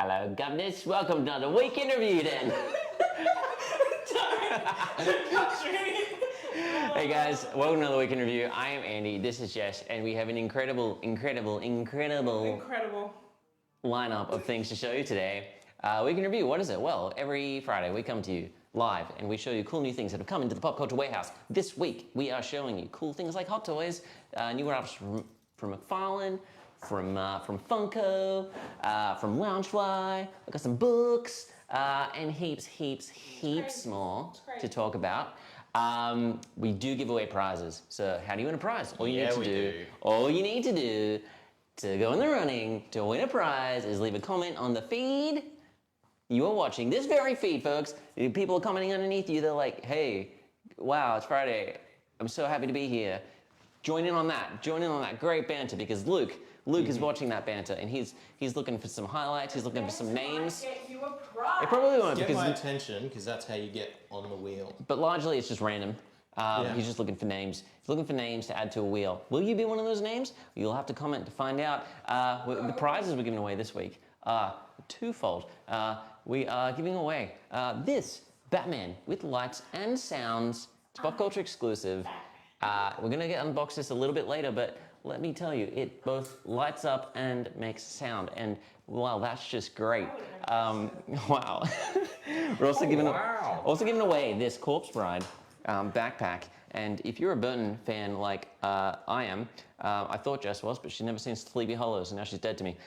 Hello, governors. Welcome to another week interview then. Hey guys, welcome to another week interview. I am Andy, this is Jess, and we have an incredible lineup of things to show you today. Week in review, what is it? Well, every Friday we come to you live and we show you cool new things that have come into the pop culture warehouse. This week we are showing you cool things like Hot Toys, new wraps from McFarlane, from Funko, from Loungefly. We've got some books and heaps more to talk about. We do give away prizes. So how do you win a prize? All you need to do to go in the running to win a prize is leave a comment on the feed you are watching. This very feed, folks. People are commenting underneath you. They're like, hey, wow, it's Friday. I'm so happy to be here. Join in on that. Join in on that great banter because Luke is watching that banter and he's looking for some highlights. He's looking for some names. Get you a prize. It probably won't Get because my attention because that's how you get on the wheel. But largely it's just random. He's just looking for names. He's looking for names to add to a wheel. Will you be one of those names? You'll have to comment to find out. The prizes we're giving away this week are twofold. We are giving away this Batman with lights and sounds. It's pop culture exclusive. We're gonna unbox this a little bit later, but let me tell you, it both lights up and makes sound. And wow, that's just great. Wow. We're also giving away this Corpse Bride backpack. And if you're a Burton fan like I am, I thought Jess was, but she's never seen Sleepy Hollow, so now she's dead to me.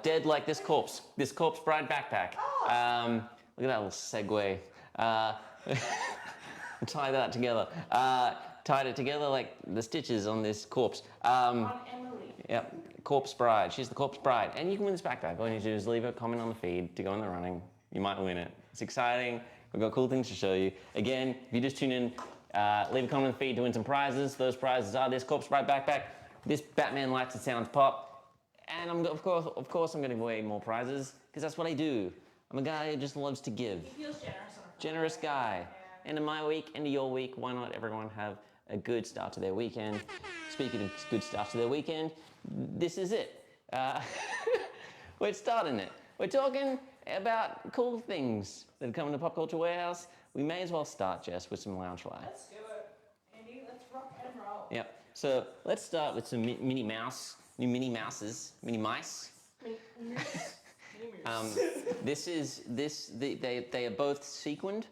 Dead like this Corpse Bride backpack. Look at that little segue. Tie that together. Tied it together like the stitches on this corpse. On Emily. Yep, Corpse Bride. She's the Corpse Bride. And you can win this backpack. All you need to do is leave a comment on the feed to go in the running. You might win it. It's exciting. We've got cool things to show you. Again, if you just tune in, leave a comment on the feed to win some prizes. Those prizes are this Corpse Bride backpack, this Batman Lights and Sounds pop, and of course I'm going to give away more prizes because that's what I do. I'm a guy who just loves to give. He feels generous. Generous guy. End of my week, end of your week. Why not everyone have a good start to their weekend? Speaking of good start to their weekend, this is it. We're starting it. We're talking about cool things that have come into Pop Culture Warehouse. We may as well start, Jess, with some Loungefly. Let's do it. Andy, let's rock and roll. Yep. So let's start with some mini mice. Mini mice. They are both sequined.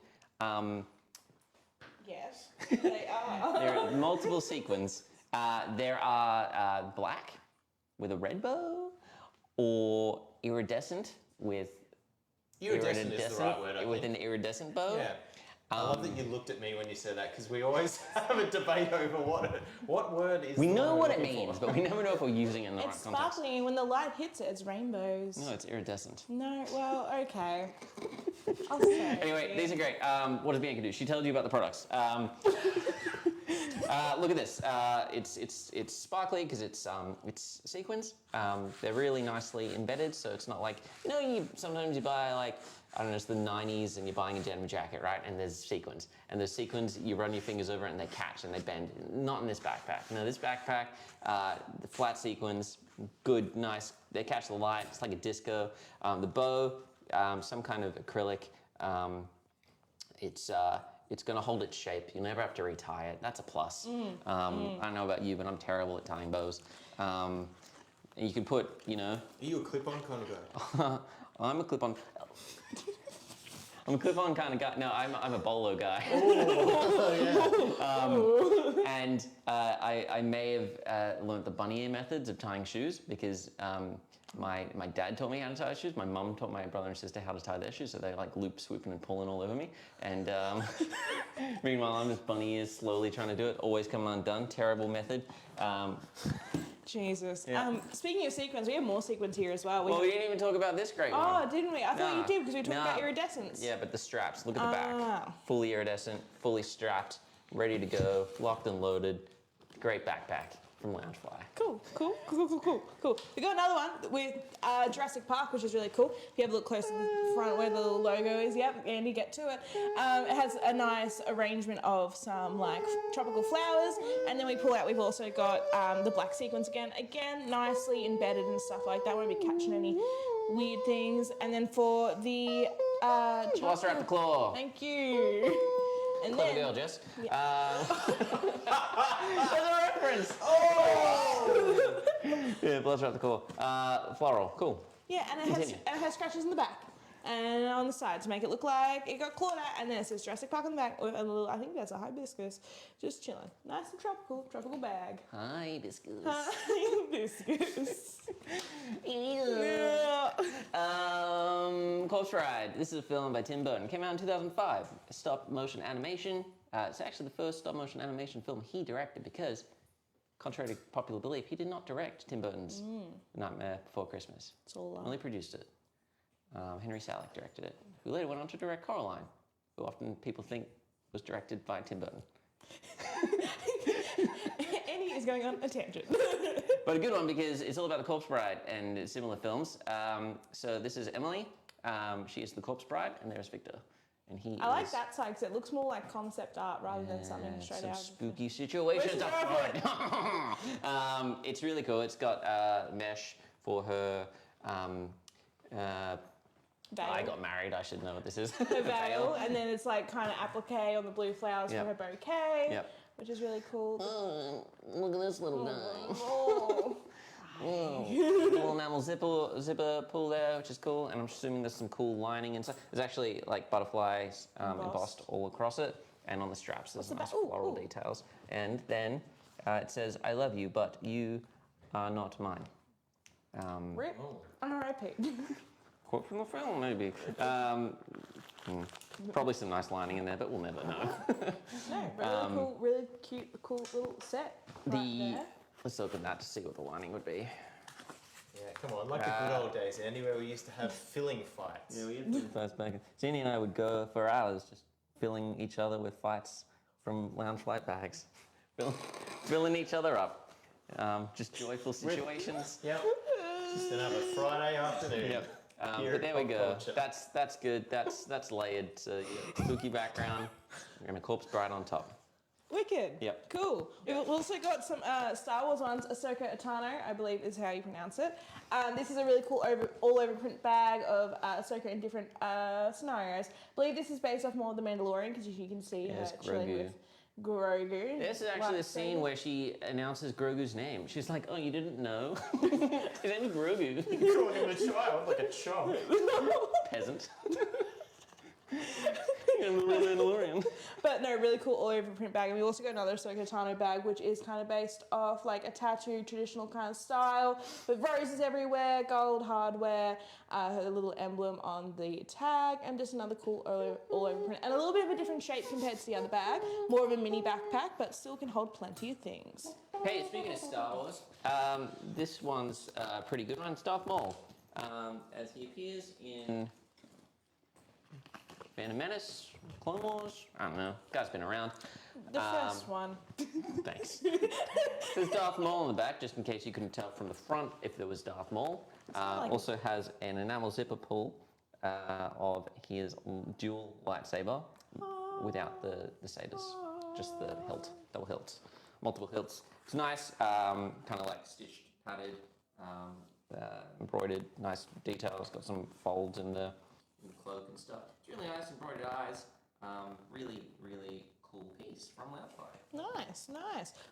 Yes, they are. There are multiple sequins. There are black with a red bow, or iridescent with Iridescent is the right word, I with think. an iridescent bow. Yeah. I love that you looked at me when you said that because we always have a debate over what word is. We the know word what it we're looking means, for. but we never know if we're using it in the It's right context. sparkling. When the light hits it, it's rainbows. No, it's iridescent. No, well, okay. I'll say. Anyway, these are great. What does Bianca do? She tells you about the products. Look at this. It's sparkly because it's sequins. They're really nicely embedded, so it's not like sometimes you buy like I don't know, it's the 90s and you're buying a denim jacket, right? And there's sequins, and those sequins you run your fingers over it and they catch and they bend. Not in this backpack. No, this backpack, the flat sequins, good, nice. They catch the light. It's like a disco. The bow, some kind of acrylic. It's going to hold its shape. You'll never have to retie it. That's a plus. I don't know about you, but I'm terrible at tying bows. And you can put, Are you a clip-on kind of guy? I'm a clip-on. I'm a clip-on kind of guy. No, I'm a bolo guy. And I may have learned the bunny ear methods of tying shoes because my dad taught me how to tie shoes. My mum taught my brother and sister how to tie their shoes, so they like loop swooping and pulling all over me. And meanwhile, I'm just bunny ears slowly trying to do it, always coming undone. Terrible method. Jesus. Yeah. Speaking of sequins, we have more sequins here as well. We didn't even talk about this great one. Oh, didn't we? I thought you did because we talked about iridescence. Yeah, but the straps. Look at the back. Fully iridescent, fully strapped, ready to go, locked and loaded. Great backpack from Loungefly. Cool. We got another one with Jurassic Park, which is really cool. If you have a look close to the front where the logo is, yep, Andy, get to it. It has a nice arrangement of some like tropical flowers, and then we've also got the black sequins again, nicely embedded and stuff like that. Won't be catching any weird things. And then for the Velociraptor claw. thank you. And Clever then girl, Jess. There's a reference. Oh! Yeah, Velociraptor claw. Floral, cool. yeah, and Continue. it has scratches in the back and on the side to make it look like it got clawed at. And then it says Jurassic Park on the back with a little, I think that's a hibiscus, just chilling. Nice and tropical bag. Hibiscus. Hibiscus. Yeah. Corpse Ride. This is a film by Tim Burton. Came out in 2005. Stop motion animation. It's actually the first stop motion animation film he directed because, contrary to popular belief, he did not direct Tim Burton's Nightmare Before Christmas. It's all Only produced it. Henry Salick directed it, who later went on to direct Coraline, who often people think was directed by Tim Burton. Annie is going on a tangent. But a good one because it's all about the Corpse Bride and similar films. So this is Emily. She is the Corpse Bride, and there's Victor. And he I like that side because it looks more like concept art rather than something straight some out. spooky situations up front. It's really cool. It's got mesh for her. I got married. I should know what this is. Her veil, and then it's like kind of applique on the blue flowers Yep. for her bouquet, Yep. which is really cool. Look at this little guy. Oh. Little enamel zipper pull there, which is cool. And I'm assuming there's some cool lining and stuff. There's actually like butterflies embossed all across it, and on the straps there's nice floral details. And then it says, "I love you, but you are not mine." Rip. R.I.P. Quote from the film, maybe. Probably some nice lining in there, but we'll never know. No, really cool, really cute, cool little set. Right there. Let's look at that to see what the lining would be. Yeah, come on, like the good old days, Andy, where we used to have filling fights. Yeah, we had to first back. Jeannie and I would go for hours just filling each other with fights from lounge flight bags, filling each other up. Just joyful situations. Yep. Just another Friday afternoon. Yep. Here But at there we go. Popcultcha. That's good. That's layered. So yeah, spooky background and a Corpse Bride on top. Wicked. Yep. Cool. We've also got some Star Wars ones. Ahsoka Tano, I believe is how you pronounce it. This is a really cool all-over print bag of Ahsoka in different scenarios. I believe this is based off more of The Mandalorian because you can see Yes, her chilling Grogu. with Grogu. This is actually the scene lightsaber. where she announces Grogu's name. She's like, "Oh, you didn't know? His name's Grogu." You called him a child, like a chomp. Peasant. I'm the real Mandalorian. But no, really cool all-over print bag. And we also got another Ahsoka Tano bag, which is kind of based off like a tattoo traditional kind of style, with roses everywhere, gold hardware, her little emblem on the tag, and just another cool all-over print. And a little bit of a different shape compared to the other bag. More of a mini backpack, but still can hold plenty of things. Hey, speaking of Star Wars, this one's a pretty good one. Darth Maul, as he appears in Phantom Menace, Clone Wars. I don't know. Guy's been around. The first one. Thanks. There's Darth Maul on the back, just in case you couldn't tell from the front if there was Darth Maul. Also has an enamel zipper pull of his dual lightsaber without the sabers, just the hilt, double hilts, multiple hilts. It's nice, kind of like stitched, padded, embroidered, nice details. Got some folds in the cloak and stuff. It's really nice, embroidered eyes. Really, really cool piece from Loungefly. Nice.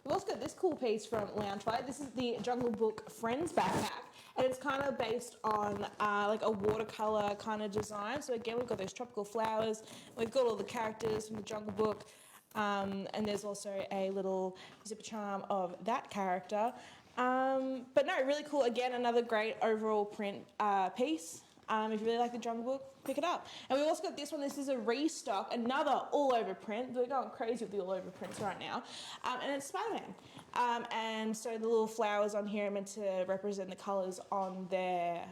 We've also got this cool piece from Loungefly. This is the Jungle Book Friends backpack, and it's kind of based on like a watercolor kind of design. So again, we've got those tropical flowers. We've got all the characters from the Jungle Book, and there's also a little zipper charm of that character. But no, really cool. Again, another great overall print piece. If you really like the Jungle Book, pick it up. And we've also got this one. This is a restock, another all-over print. We're going crazy with the all-over prints right now. And it's Spider-Man. And so the little flowers on here are meant to represent the colours on their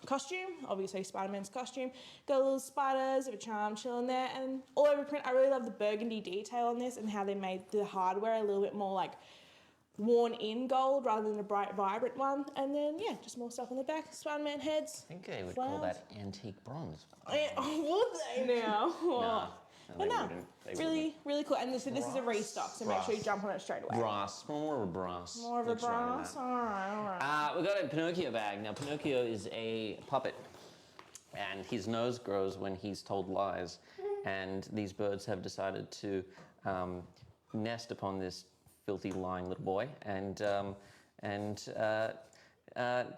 costume. Obviously, Spider-Man's costume. Got little spiders of a charm chilling there. And all-over print. I really love the burgundy detail on this and how they made the hardware a little bit more like worn in gold rather than a bright, vibrant one. And then, yeah, just more stuff on the back. Spider-Man heads. I think they would call that antique bronze. Would they now? Nah, But no, They really, really cool. And this is a restock, so make sure you jump on it straight away. brass, more of a brass. More of a Looks right in brass? that. Alright. We got a Pinocchio bag. Now, Pinocchio is a puppet, and his nose grows when he's told lies. And these birds have decided to nest upon this filthy, lying little boy and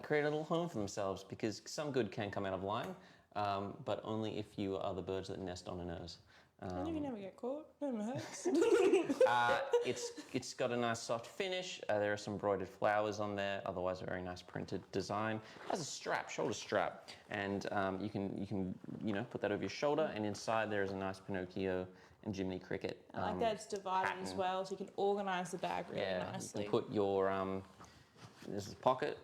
create a little home for themselves, because some good can come out of lying, but only if you are the birds that nest on a nose. And you can never get caught. Never hurts. It's got a nice soft finish. There are some embroidered flowers on there. Otherwise, a very nice printed design. It has a strap, shoulder strap, and you can put that over your shoulder. And inside there is a nice Pinocchio and Jiminy Cricket. I like that it's divided as pattern. well, so you can organise the bag really Yeah, nicely. you can put your this is a pocket.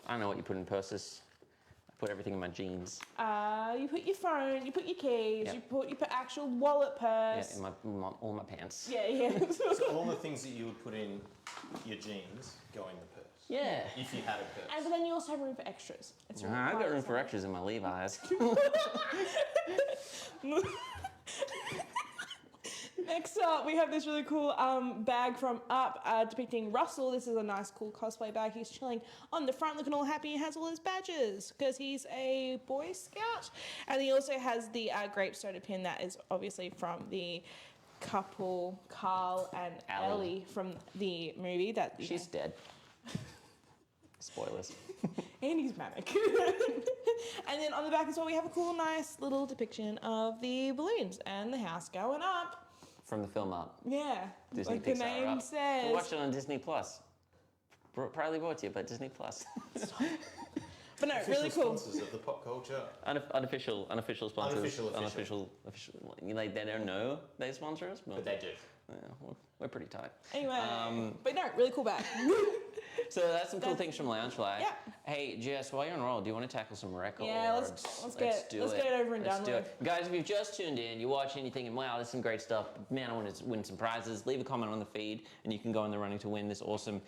I don't know what you put in purses. I put everything in my jeans. You put your phone, you put your keys, Yep. you put actual wallet, purse. Yeah, in all my pants. Yeah. So all the things that you would put in your jeans go in the purse. Yeah. If you had a purse. But then you also have room for extras. It's really I've got quite room for nice. extras in my Levi's. Next up, we have this really cool bag from Up depicting Russell. This is a nice, cool cosplay bag. He's chilling on the front, looking all happy. He has all his badges because he's a Boy Scout. And he also has the grape soda pin that is obviously from the couple, Carl and Ellie. Ellie from the movie. That She's dead. Spoilers. and he's manic. And then on the back as well, we have a cool, nice little depiction of the balloons and the house going up. From the film Up. Yeah, Disney like the Pixar name Up. says. So watch it on Disney Plus. Proudly brought to you by Disney Plus. But no, Official really cool. sponsors of the Popcultcha. Unofficial sponsors. Unofficial. They don't know they sponsor us, But they do. yeah, we're pretty tight. Anyway, but no, really cool bag. So that's some cool things from Loungefly. Yeah. Hey, Jess, while you're on roll, do you want to tackle some records? Yeah, let's get it over and done with. Guys, if you've just tuned in, you watch anything and wow, there's some great stuff. Man, I want to win some prizes. Leave a comment on the feed and you can go in the running to win this awesome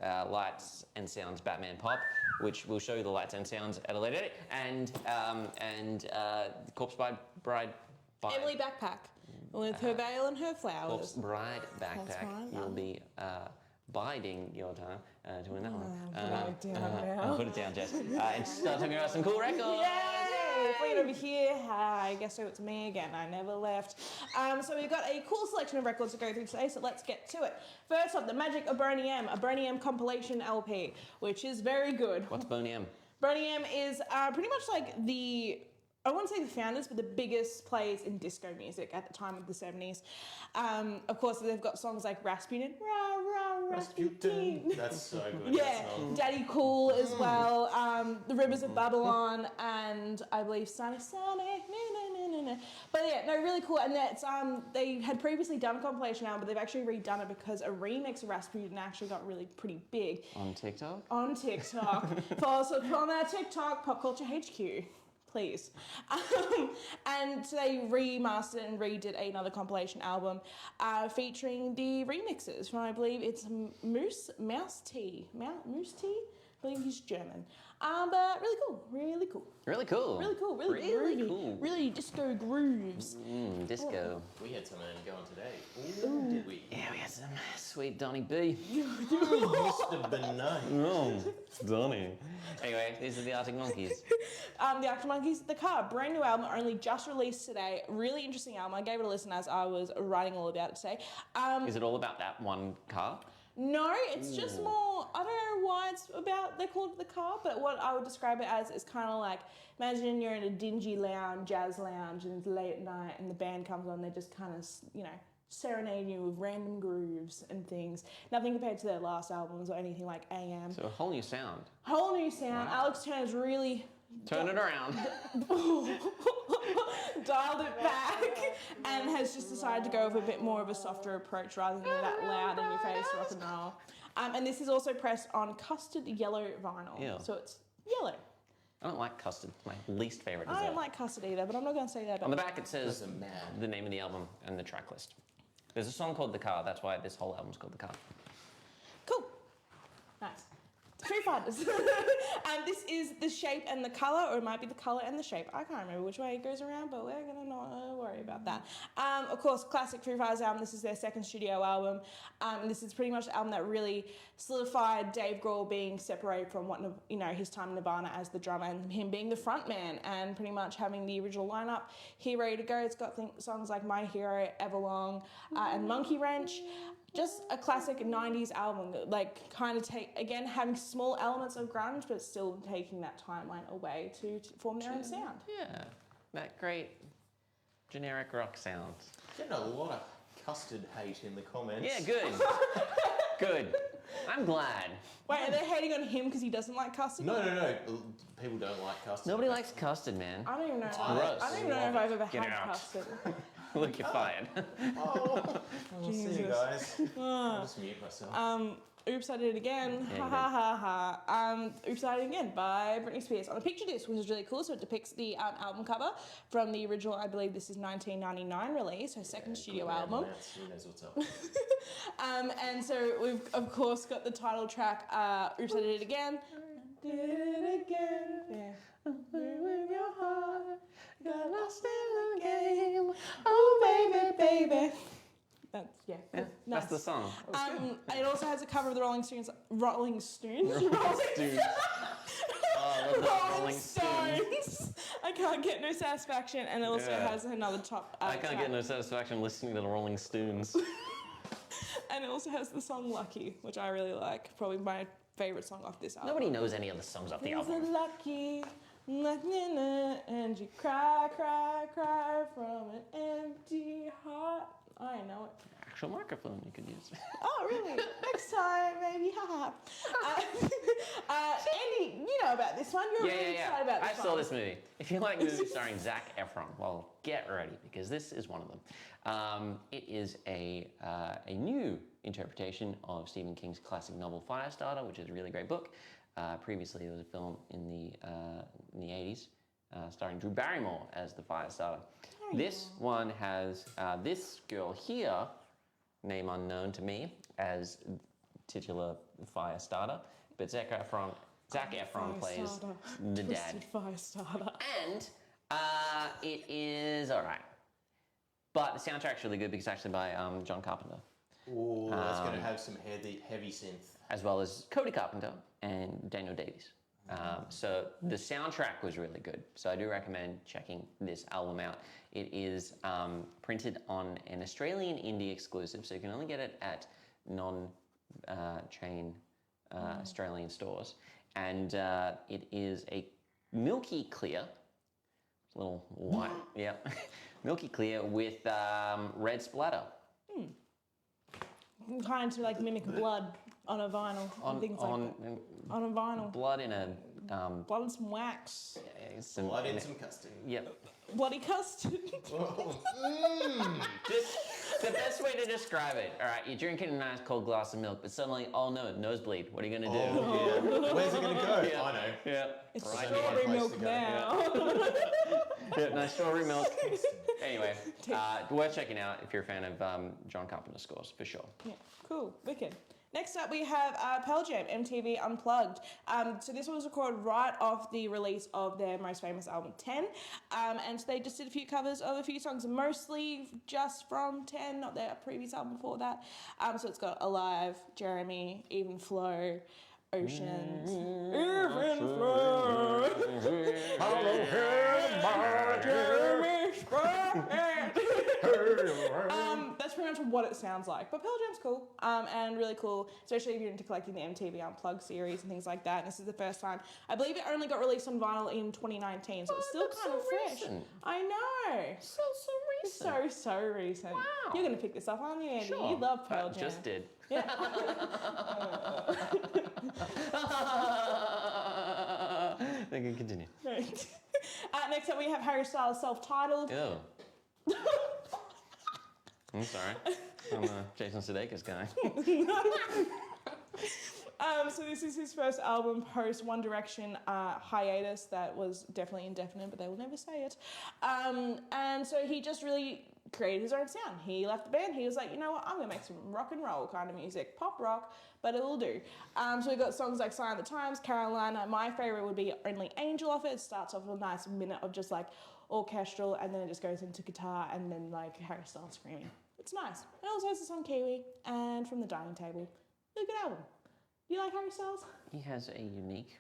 Lights and Sounds Batman Pop, which we'll show you the lights and sounds at a later date. And Corpse Bride by Emily backpack with her veil and her Corpse flowers. Bride backpack. That's right. You'll be biding your time to win that one. Put it down now. Put it down, Jess. And start talking about some cool records. Yay! Bring it over here. Hi, guess so it's me again. I never left. So we've got a cool selection of records to go through today, so let's get to it. First up, The Magic of Boney M, a Boney M compilation LP, which is very good. What's Boney M? Boney M is pretty much like I wouldn't say the founders, but the biggest players in disco music at the time of the 70s. Of course, they've got songs like Rasputin, Rah, Rah, Rasputin. That's so good. Yeah, That song. Daddy Cool as well, The Rivers of Babylon, and I believe Sonic, na. But yeah, no, really cool. And that's they had previously done a compilation album, but they've actually redone it because a remix of Rasputin actually got really pretty big On TikTok? on TikTok. Follow us on our TikTok, Popcultcha HQ. Please. And so they remastered and redid another compilation album featuring the remixes from, I believe it's Moose Tea. I believe he's German. But really cool, really cool. Really cool. Really cool, really groovy. cool. Really disco grooves. Disco. We had some going today. Ooh, did we? Yeah, we had some sweet Donny B. Mr. Benign. Oh, Donny. Anyway, these are the Arctic Monkeys. The Arctic Monkeys, The Car, brand new album, only just released today. Really interesting album. I gave it a listen as I was writing all about it today. Is it all about that one car? No, it's just more, I don't know why it's about, they called it The Car, but what I would describe it as is kind of like, imagine you're in a dingy lounge, jazz lounge, and it's late at night and the band comes on, they just kind of, serenade you with random grooves and things. Nothing compared to their last albums or anything like AM. So a whole new sound. Whole new sound. Wow. Alex Turner's really Turn it around. dialed it back and has just decided to go with a bit more of a softer approach rather than that loud in your face rock and roll. And this is also pressed on custard yellow vinyl. Ew. So it's yellow. I don't like custard. It's my least favorite I dessert. don't like custard either, but I'm not going to say that. On the back it says Doesn't matter. the name of the album and the track list. There's a song called The Car. That's why this whole album's called The Car. Cool. Nice. Foo Fighters. And this is the shape and the color, or it might be the color and the shape. I can't remember which way it goes around, but we're gonna not worry about that. Of course, classic Foo Fighters album. This is their second studio album. And this is pretty much the album that really solidified Dave Grohl being separated from what his time in Nirvana as the drummer and him being the front man, and pretty much having the original lineup here ready to go. It's got songs like My Hero, Everlong, and Monkey Wrench. Just a classic 90s album, like kind of having small elements of grunge, but still taking that timeline away to form their own sound. Yeah, that great generic rock sound. Getting a lot of custard hate in the comments. Yeah, good. Good. I'm glad. Wait, are they hating on him because he doesn't like custard? No. People don't like custard. Nobody likes custard, man. I don't even know. gross. I don't even know if I've ever Get had out. custard. Look, you're fired. Oh, I'll see you Jesus. guys. I'll just mute myself. Oops, I Did It Again. Yeah, Ha ha ha ha. Oops, I Did It Again by Britney Spears on a picture disc, which is really cool. So it depicts the album cover from the original, I believe this is 1999 release, her second studio album. Who knows what's up? And so we've, of course, got the title track, Oops, I Did It Again. Did it again. Yeah. With your heart, got lost in the game. Oh, baby, baby. That's, yeah. Yeah, Nice. that's the song. It also has a cover of the Rolling Stones. Rolling Stones? Rolling Stones. Oh, I love the Rolling Stones. I can't get no satisfaction, and it also Yeah. has another top. I can't get no satisfaction listening to the Rolling Stones. And it also has the song "Lucky," which I really like. Probably my favorite song off this album. Nobody knows any of the songs off the There's album. a lucky, and you cry, cry, cry from an empty heart. I know it. Actual microphone you could use. Oh, really? Next time, maybe. Haha. Andy, you know about this one. You're really excited about this I one. saw this movie. If you like movies starring Zac Efron, well, get ready because this is one of them. It is a new interpretation of Stephen King's classic novel Firestarter, which is a really great book. Previously, there was a film in the 80s starring Drew Barrymore as the Firestarter. This one has this girl here, name unknown to me, as titular Firestarter, but Zac Efron plays the dad. Twisted Firestarter. And it is all right. But the soundtrack's really good because it's actually by John Carpenter, Oh, that's going to have some heavy synth. as well as Cody Carpenter and Daniel Davies. So the soundtrack was really good. So I do recommend checking this album out. It is printed on an Australian indie exclusive, so you can only get it at non-chain Australian stores. And it is a milky clear, little white, yeah, milky clear with red splatter. Kind to like mimic blood on a vinyl and things like that. On a vinyl. Blood in a Blood and some wax. Blood in some custard. Yep. Bloody custard. Just the best way to describe it. All right, you're drinking a nice cold glass of milk, but suddenly, oh no, nosebleed. What are you gonna do? Oh, yeah. Where's it going to go? Yeah. I know. Yeah. It's Right. strawberry Place milk to go. now. Yeah, nice strawberry milk. Anyway, worth checking out if you're a fan of John Carpenter scores, for sure. Yeah, cool, wicked. Next up, we have Pearl Jam, MTV Unplugged. So this was recorded right off the release of their most famous album, 10. And so they just did a few covers of a few songs, mostly just from 10, not their previous album before that. So it's got Alive, Jeremy, Even Flow, Oceans. Even Flow. That's pretty much what it sounds like. But Pearl Jam's cool and really cool, especially if you're into collecting the MTV Unplugged series and things like that. And this is the first time. I believe it only got released on vinyl in 2019, so it's still that's kind of so fresh. recent. I know. So recent. So recent. Wow. You're going to pick this up, aren't you, Andy? Sure. You love Pearl Jam. Just did. Yeah. They can continue. Right. Next up, we have Harry Styles' self-titled. Ew. I'm sorry. I'm a Jason Sudeikis guy. So this is his first album post One Direction hiatus that was definitely indefinite, but they will never say it. And so he just really created his own sound. He left the band. He was like, you know what, I'm going to make some rock and roll kind of music. Pop rock, but it'll do. So we got songs like Sign of the Times, Carolina. My favourite would be Only Angel off it. It starts off with a nice minute of just like orchestral, and then it just goes into guitar and then like Harry Styles screaming. It's nice. It also has a song Kiwi and From the Dining Table. Really good album. Do you like Harry Styles? He has a unique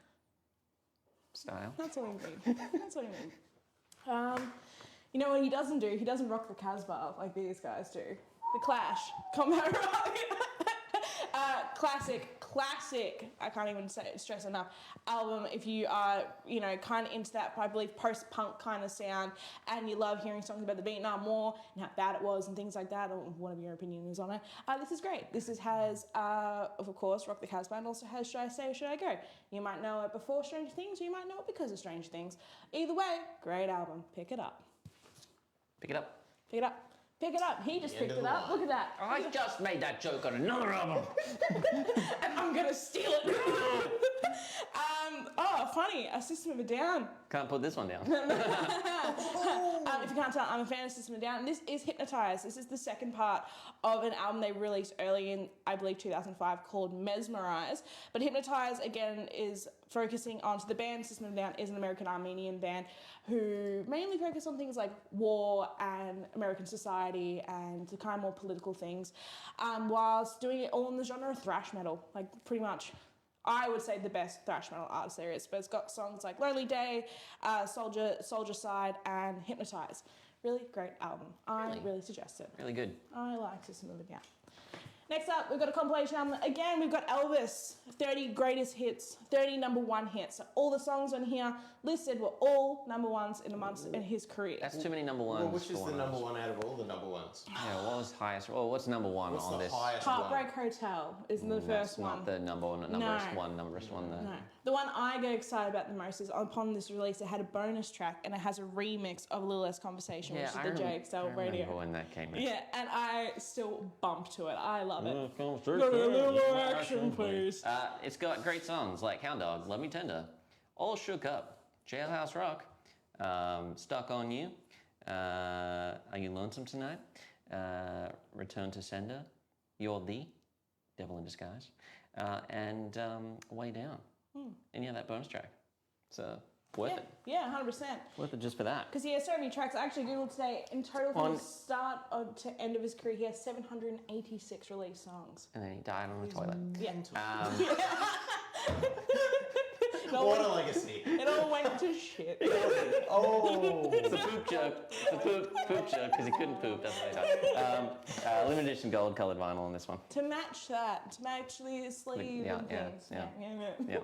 style. That's all you need. That's all you need. You know what he doesn't do? He doesn't rock the Casbah like these guys do. The Clash. Combat Rock. Classic, I can't even stress enough, album if you are, you know, kind of into that, I believe, post-punk kind of sound, and you love hearing songs about the Vietnam War and how bad it was and things like that, or whatever your opinion is on it. This is great. Has, of course, Rock the Casbah, and also has Should I Stay or Should I Go? You might know it before Stranger Things, or you might know it because of Stranger Things. Either way, great album. Pick it up. Pick it up. Pick it up. Pick it up. He just picked it up. Look at that. I just made that joke on another album. And I'm going to steal it. Funny. A System of a Down. Can't put this one down. If you can't tell, I'm a fan of System of a Down. And this is Hypnotize. This is the second part of an album they released early in, I believe, 2005 called Mesmerize. But Hypnotize, again, is focusing onto the band. System of a Down is an American-Armenian band who mainly focus on things like war and American society and the kind of more political things, whilst doing it all in the genre of thrash metal, like pretty much. I would say the best thrash metal artist there is, but it's got songs like Lonely Day, Soldier Side, and Hypnotize. Really great album. I really suggest it. Really good. I like System of a Down. Next up, we've got a compilation album. Again, we've got Elvis, 30 greatest hits, 30 number one hits. So all the songs on here listed were all number ones in the months in his career. That's too many number ones. Well, which is the number one out of all the number ones? Yeah, what was highest? Well, what's number one What's on the this? highest Heartbreak Hotel is the first one. Not the number one, numberest one. No. The one I get excited about the most is upon this release, it had a bonus track and it has a remix of A Little Less Conversation, which is the JXL radio. I remember when that came out. Yeah, and I still bump to it. I love it. A little more action, please. It's got great songs like Hound Dog, Love Me Tender, All Shook Up, Jailhouse Rock, Stuck on You, Are You Lonesome Tonight, Return to Sender, You're the Devil in Disguise, and Way Down. And yeah, that bonus track. So worth it. Yeah, 100%. Worth it just for that. Because he has so many tracks. I actually googled today. In total, from the start to end of his career, he has 786 released songs. And then he died on the toilet. Yeah. What a legacy. It all went to shit. Oh. It's a poop joke. It's a poop joke because he couldn't poop. That's why he died. Limited edition gold coloured vinyl on this one. To match that, to match the sleeve and things. Yeah.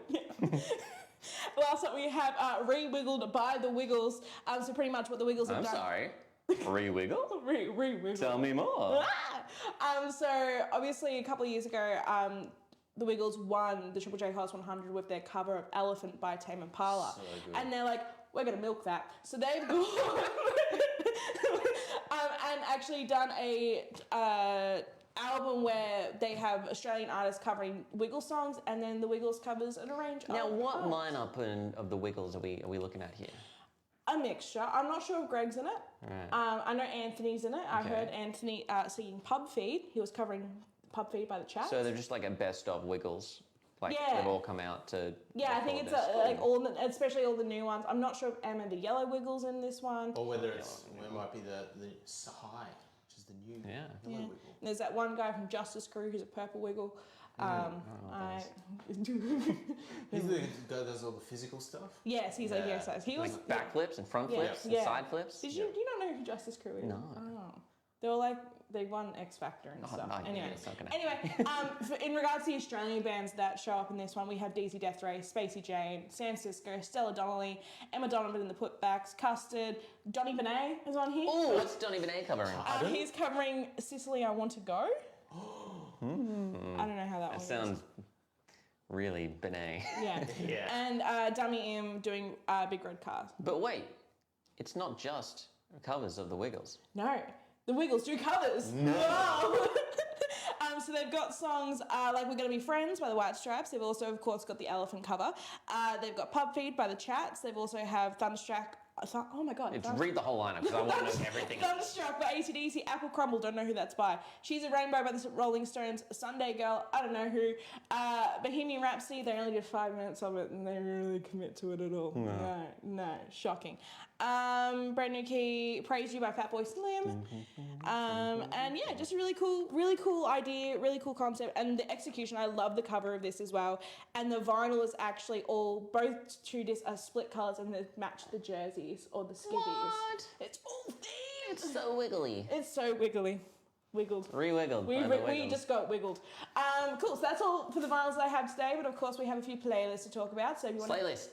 Last up we have Re-Wiggled by the Wiggles. So pretty much what the Wiggles have done. I'm sorry. Re-wiggle? Re-Wiggle. Tell me more. So obviously a couple of years ago, the Wiggles won the Triple J Hottest 100 with their cover of Elephant by Tame Impala. So good. And they're like, we're going to milk that. So they've gone and actually done a album where they have Australian artists covering Wiggles songs, and then the Wiggles covers an arrange Now, of what songs. lineup of the Wiggles are we looking at here? A mixture. I'm not sure if Greg's in it. Right. I know Anthony's in it. I Okay. heard Anthony singing Pub Feed. He was covering Pub Feed by the Chats. So they're just like a best of Wiggles. Like Yeah. they've all come out to. Yeah, I think it's like especially all the new ones. I'm not sure if Emma the Yellow Wiggles in this one. Or whether it might be the Sahai, which is the new Yeah. yellow wiggle. And there's that one guy from Justice Crew who's a purple wiggle. He's the guy that does all the physical stuff. Yes, he's like yes, he was Like back flips and front flips and side flips. Did you do you not know who Justice Crew is? No. Oh. They were like they won X Factor and stuff. no, Anyway, it's not gonna in regards to the Australian bands that show up in this one, we have DZ Death Ray, Spacey Jane, Sam Cisco, Stella Donnelly, Emma Donovan and the Putbacks, Custard, Donny Benet is on here. Oh, what's Donny Benet covering? He's covering Sicily I Want to Go. I don't know how that one Sounds really Benet. Yeah. Yeah. And Dummy M doing Big Red Cars. But wait, it's not just covers of the Wiggles. No, the Wiggles do covers. No. Wow. So they've got songs like We're Gonna Be Friends by the White Stripes. They've also, of course, got the Elephant cover. They've got Pub Feed by the Chats. They've also have Thunderstruck Oh my god. Read the whole lineup because I want to know everything. Thunderstruck by AC/DC, Apple Crumble, don't know who that's by. She's a Rainbow by the Rolling Stones, Sunday Girl, I don't know who. Bohemian Rhapsody, they only did 5 minutes of it and they didn't really commit to it at all. No, shocking. Brand New Key, Praise You by Fatboy Slim. And yeah, just a really cool idea, really cool concept. And the execution, I love the cover of this as well. And the vinyl is actually both two discs are split colours and they match the jerseys or the skivvies. What? It's all themed. It's so wiggly. It's so wiggly. Wiggled. Re-wiggled. We just got wiggled. Cool, so that's all for the vinyls that I have today, but of course we have a few playlists to talk about. So if you want Slaylists.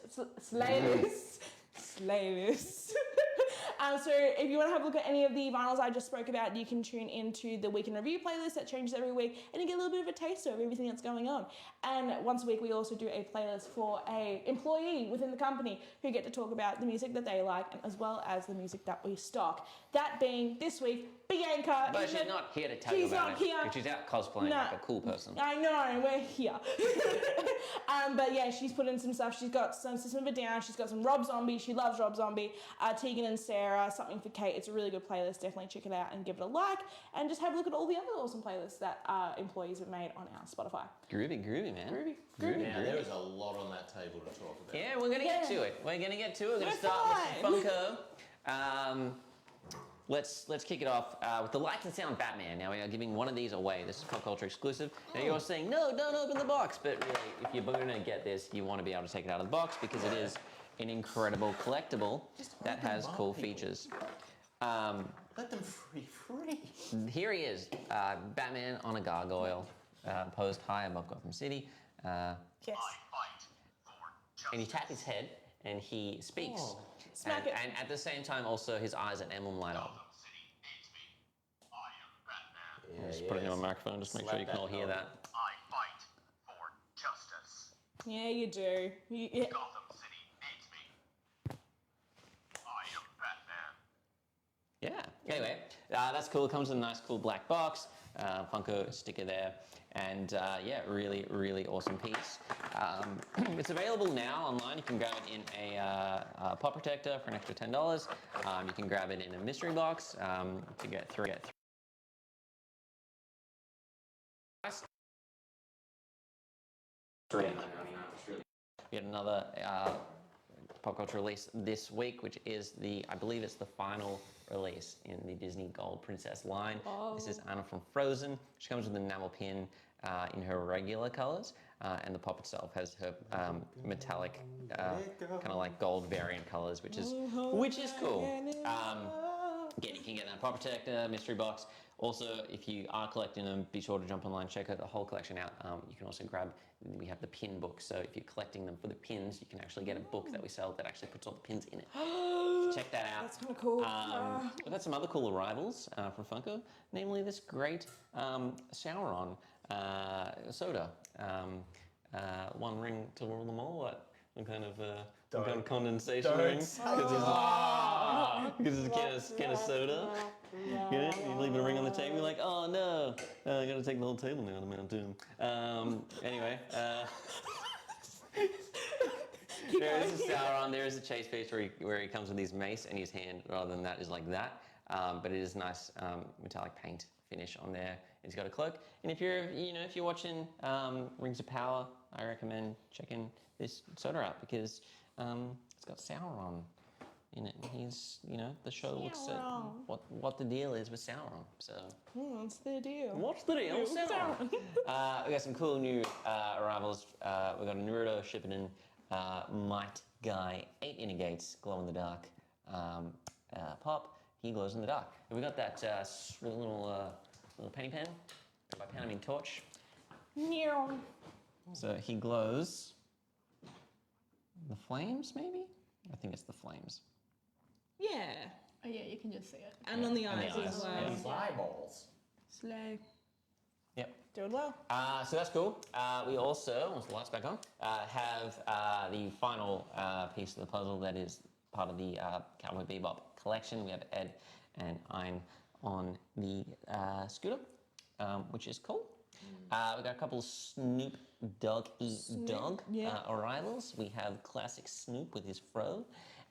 So if you want to have a look at any of the vinyls I just spoke about, you can tune into the Week in Review playlist that changes every week and you get a little bit of a taster of everything that's going on. And once a week we also do a playlist for a employee within the company who get to talk about the music that they like and as well as the music that we stock. That being this week, Bianca. But she's not here to tell you about it. She's not here. She's out cosplaying like a cool person. I know, we're here. But yeah, she's put in some stuff. She's got some System of a Down. She's got some Rob Zombie. She loves Rob Zombie. Tegan and Sarah, Something for Kate. It's a really good playlist. Definitely check it out and give it a like. And just have a look at all the other awesome playlists that employees have made on our Spotify. Groovy, man. Groovy. Now, there is a lot on that table to talk about. Yeah, we're going to get to it. We're going to start with Funko. Let's kick it off with the Lights and Sound Batman. Now, we are giving one of these away. This is Popcultcha exclusive. Now, you're saying, no, don't open the box. But really, if you're going to get this, you want to be able to take it out of the box because it is an incredible collectible that has cool features. Let them free. Here he is, Batman on a gargoyle, posed high above Gotham City. Yes. And you tap his head and he speaks. Oh. Smack it. And at the same time, also his eyes and emblem light up. Yeah, Just put it in a microphone, just make sure you can all hear that. I fight for justice. Yeah, you do. Gotham City needs me. I am Batman. Yeah. Anyway, that's cool. It comes in a nice, cool black box. Funko sticker there. And yeah, really awesome piece. It's available now online. You can grab it in a pop protector for an extra $10. You can grab it in a mystery box to get through. We had another Popcultcha release this week, which is I believe it's the final release in the Disney Gold Princess line. Oh. This is Anna from Frozen. She comes with an enamel pin in her regular colors, and the pop itself has her metallic, kind of like gold variant colors, which is cool. Again, you can get that pop protector, mystery box. Also, if you are collecting them, be sure to jump online, check out the whole collection out. You can also we have the pin book, so if you're collecting them for the pins, you can actually get a book that we sell that actually puts all the pins in it. Check that out. That's kind of cool. We've got some other cool arrivals from Funko, namely this great Sauron soda. One ring to rule them all. What kind of condensation ring? Because it's a can of soda. You know, you leave a ring on the table, you're like, oh no, I gotta take the whole table now to Mount Doom. Anyway, there is a Sauron, there is a chase piece where he comes with his mace and his hand, rather than that is like that. But it is nice metallic paint finish on there. He's got a cloak. And if you're watching Rings of Power, I recommend checking this soda out because it's got Sauron in it. And he's, the show looks at what the deal is with Sauron. So What's the deal? what's the deal with Sauron? We got some cool new arrivals. We got a Naruto Shippuden Might Guy 8 Innergates glow in the dark pop. He glows in the dark. And we got that little penny pen. By pen I mean torch. Meow. So he glows. The flames, maybe? I think it's the flames. Yeah. Oh yeah, you can just see it. And on the And the eyes eyes, as well. yeah. These eyeballs. Slow. Yep. Doing well. So that's cool. We also, once the lights back on, have the final piece of the puzzle that is part of the Cowboy Bebop collection. We have Ed and Ein on the scooter, which is cool. We've got a couple of Snoop Dogg yeah. arrivals. We have classic Snoop with his fro,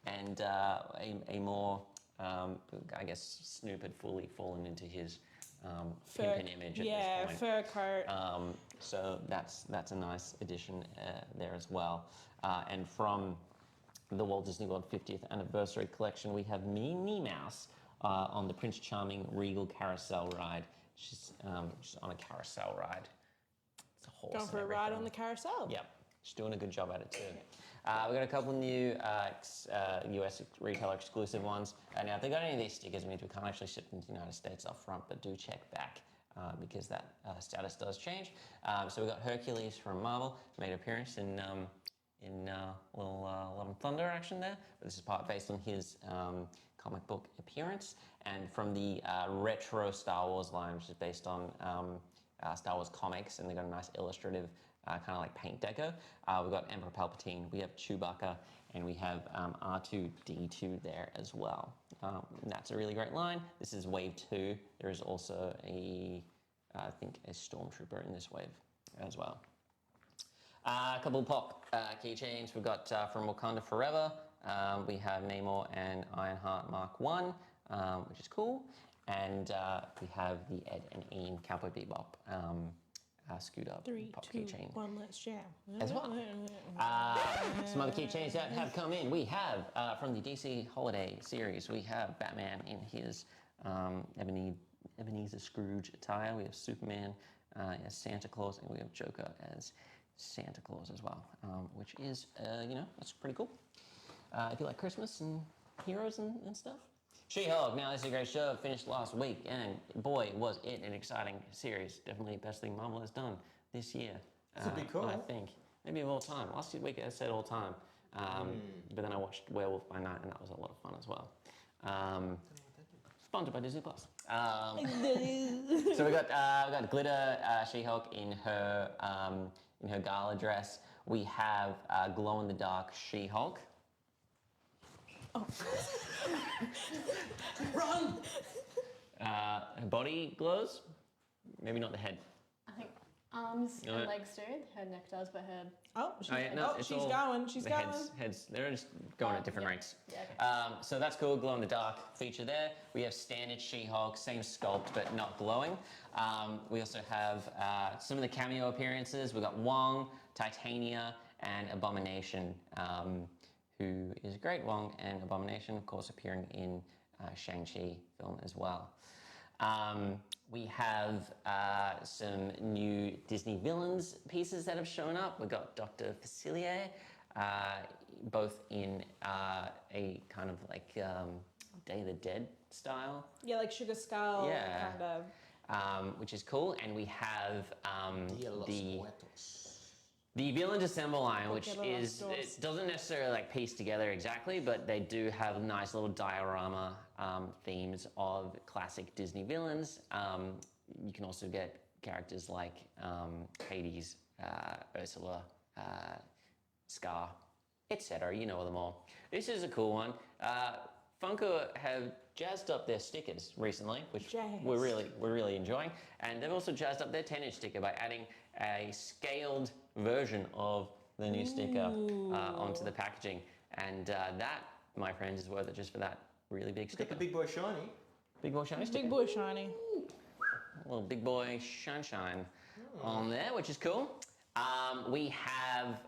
and a more, I guess, Snoop had fully fallen into his pimpin' image at this point. fur coat. So that's a nice addition there as well. And from the Walt Disney World 50th anniversary collection, we have Minnie Mouse on the Prince Charming Regal Carousel ride. She's on a carousel ride. It's a horse. Going for a ride on the carousel. Yep, she's doing a good job at it too. We've got a couple new US retailer exclusive ones. Now, if they got any of these stickers, it means we can't actually ship them to the United States up front, but do check back because that status does change. So we've got Hercules from Marvel, made an appearance in little Love and Thunder action there. But this is based on his comic book appearance. And from the retro Star Wars line, which is based on Star Wars comics, and they've got a nice illustrative kind of like paint deco. We've got Emperor Palpatine, we have Chewbacca, and we have R2-D2 there as well. And that's a really great line. This is wave 2. There is also I think a Stormtrooper in this wave as well. A couple of pop keychains. We've got from Wakanda Forever. We have Namor and Ironheart Mark 1, which is cool. And we have the Ed and Ian Cowboy Bebop scooter 3, pop 2, keychain 1, let's jam. as well. Some other keychains that have come in. We have from the DC Holiday series, we have Batman in his Ebenezer Scrooge attire. We have Superman as Santa Claus, and we have Joker as Santa Claus as well, which is, that's pretty cool. If you like Christmas and heroes and stuff. She-Hulk, now this is a great show, finished last week, and boy, was it an exciting series. Definitely the best thing Marvel has done this year. It's a big call. I think. Maybe of all time. Last week I said all time. But then I watched Werewolf by Night, and that was a lot of fun as well. Sponsored by Disney Plus. So we got glitter She-Hulk in her gala dress. We have glow in the dark She-Hulk. Oh. Run! Her body glows. Maybe not the head. I think arms No. and legs do. Her neck does, but her. Oh, she's, It's she's all going. She's the going. Heads, they're just going at different yeah. rates. Yeah, okay. So that's cool, glow in the dark feature there. We have standard She-Hulk, same sculpt but not glowing. We also have some of the cameo appearances. We've got Wong, Titania, and Abomination, who is great. Wong and Abomination, of course, appearing in Shang-Chi film as well. We have some new Disney villains pieces that have shown up. We've got Dr. Facilier, both in a kind of like Day of the Dead style. Yeah, like Sugar Skull, Yeah. kind of. Which is cool. And we have Dia los the Muertos. Villain Dissemble line, which Porque los is, dos. it doesn't necessarily like piece together exactly, but they do have nice little diorama themes of classic Disney villains. You can also get characters like Hades, Ursula, Scar, etc. You know them all. This is a cool one. Funko have jazzed up their stickers recently, which we're really enjoying, and they've also jazzed up their 10-inch sticker by adding a scaled version of the new sticker onto the packaging, and that, my friends, is worth it just for that really big Look sticker. at the big boy shiny. Big boy shiny sticker. Big boy shiny. Little big boy shine on there, which is cool. We have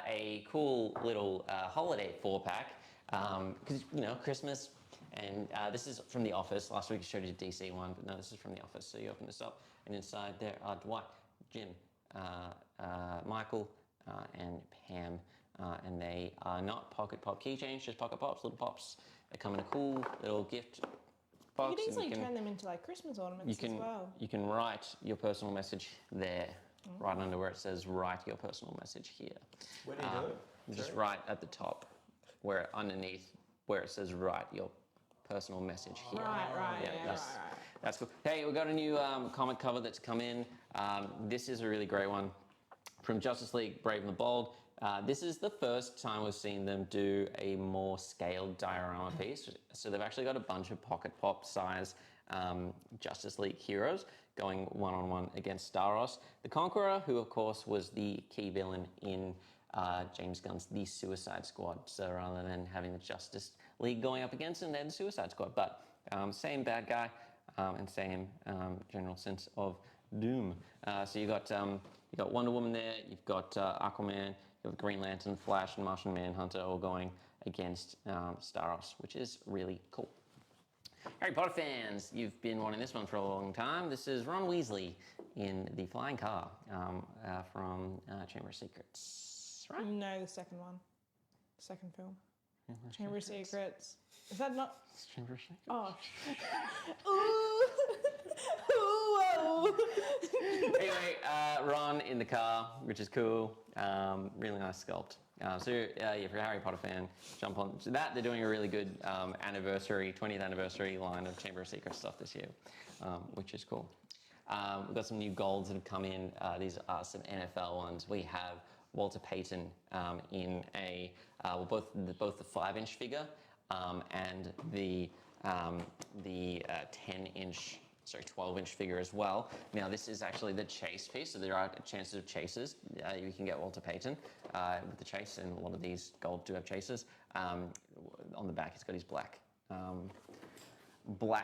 a cool little holiday 4-pack because Christmas, and this is from The Office. Last week I showed you the DC one, but no, this is from The Office. So you open this up, and inside there are Dwight, Jim, Michael, and Pam, and they are not pocket pop keychains, just pocket pops, little pops. They come in a cool little gift box. You could easily and turn them into like Christmas ornaments as well. you can write your personal message there, right under where it says "Write your personal message here." Where do you do it? Just Sorry? right at the top, underneath where it says "Write your personal message here." Right, Yeah, yeah, that's, right. that's cool. Hey, we've got a new comic cover that's come in. This is a really great one from Justice League Brave and the Bold. This is the first time we've seen them do a more scaled diorama piece. So they've actually got a bunch of pocket pop size Justice League heroes going one-on-one against Staros, the Conqueror, who of course was the key villain in James Gunn's The Suicide Squad. So rather than having the Justice League going up against him, they're the Suicide Squad. But same bad guy and same general sense of doom. So you got Wonder Woman there. You've got Aquaman. You've got Green Lantern, Flash, and Martian Manhunter all going against Staros, which is really cool. Harry Potter fans, you've been wanting this one for a long time. This is Ron Weasley in the flying car from Chamber of Secrets, right? No, the second one. Second film. Chamber of Secrets. Is that not? Chamber of Secrets. Oh. Ooh. Whoa. Anyway, Ron in the car, which is cool. Really nice sculpt. So if you're a Harry Potter fan, jump on to that. They're doing a really good 20th anniversary line of Chamber of Secrets stuff this year, which is cool. We've got some new golds that have come in. These are some NFL ones. We have Walter Payton in both the 5-inch figure and the 12-inch figure as well. Now this is actually the chase piece, so there are chances of chases. You can get Walter Payton with the chase, and a lot of these gold do have chases. On the back, he's got his black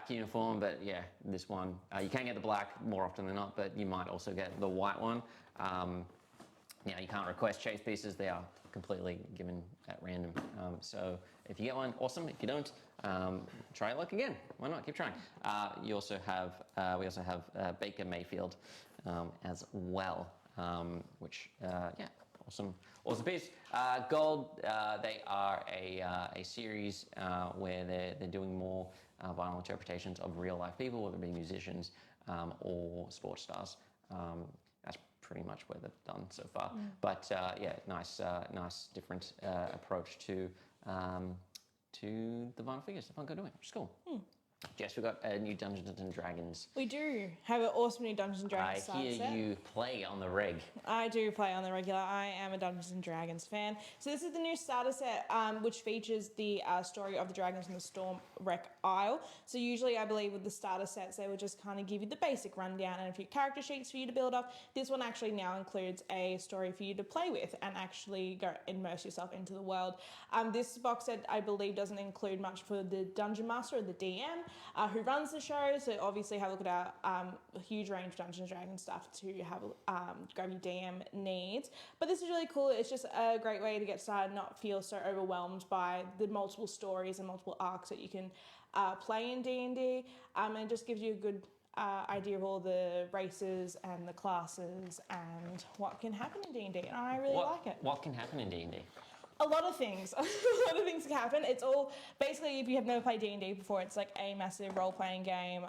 uniform, but yeah, this one you can get the black more often than not, but you might also get the white one. Now you can't request chase pieces; they are completely given at random. So if you get one, awesome. If you don't, try your luck again. Why not? Keep trying. We also have Baker Mayfield as well, which awesome piece. Gold. They are a series where they're doing more vinyl interpretations of real life people, whether it be musicians or sports stars. That's pretty much where they've done so far. But nice different approach to the vinyl figures that Funko doing, which is cool. Jess, we've got a new Dungeons and Dragons. We do have an awesome new Dungeons and Dragons I hear set. you play on the reg. I do play on the regular. I am a Dungeons and Dragons fan. So this is the new starter set, which features the story of the dragons in the Storm Wreck Isle. So usually, I believe with the starter sets, they would just kind of give you the basic rundown and a few character sheets for you to build up. This one actually now includes a story for you to play with and actually go immerse yourself into the world. This box set, I believe, doesn't include much for the Dungeon Master or the DM, who runs the show. So obviously, have a look at our huge range of Dungeons and Dragons stuff to have grab your DM needs. But this is really cool. It's just a great way to get started, not feel so overwhelmed by the multiple stories and multiple arcs that you can play in D&D, and it just gives you a good idea of all the races and the classes and what can happen in D&D, and I really like it. What can happen in D&D? A lot of things. A lot of things can happen. It's all, basically, if you have never played D&D before, it's like a massive role-playing game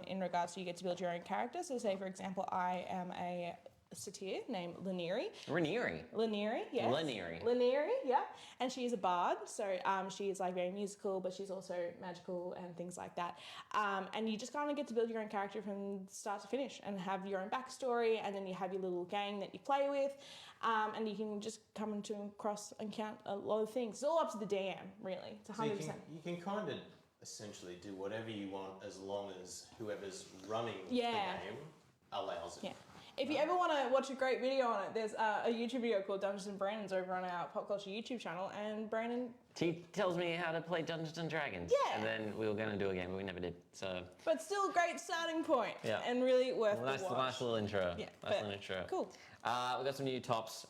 in regards to you get to build your own character. So say, for example, I am a satyr named Laniri. Ranieri. Laniri, yes. Laniri, yeah. And she is a bard, so she is like very musical, but she's also magical and things like that. And you just kind of get to build your own character from start to finish and have your own backstory, and then you have your little gang that you play with, and you can just come into and cross and count a lot of things. It's all up to the DM, really. It's 100%. So you can kind of essentially do whatever you want as long as whoever's running the game allows it. Yeah. If you ever want to watch a great video on it, there's a YouTube video called Dungeons and Brandon's over on our Popcultcha YouTube channel, and Brandon... He tells me how to play Dungeons and Dragons. Yeah. And then we were going to do a game, but we never did. So. But still a great starting point. Yeah. And really worth the watch. Nice little intro. Yeah. Nice little intro. Cool. We've got some new Topps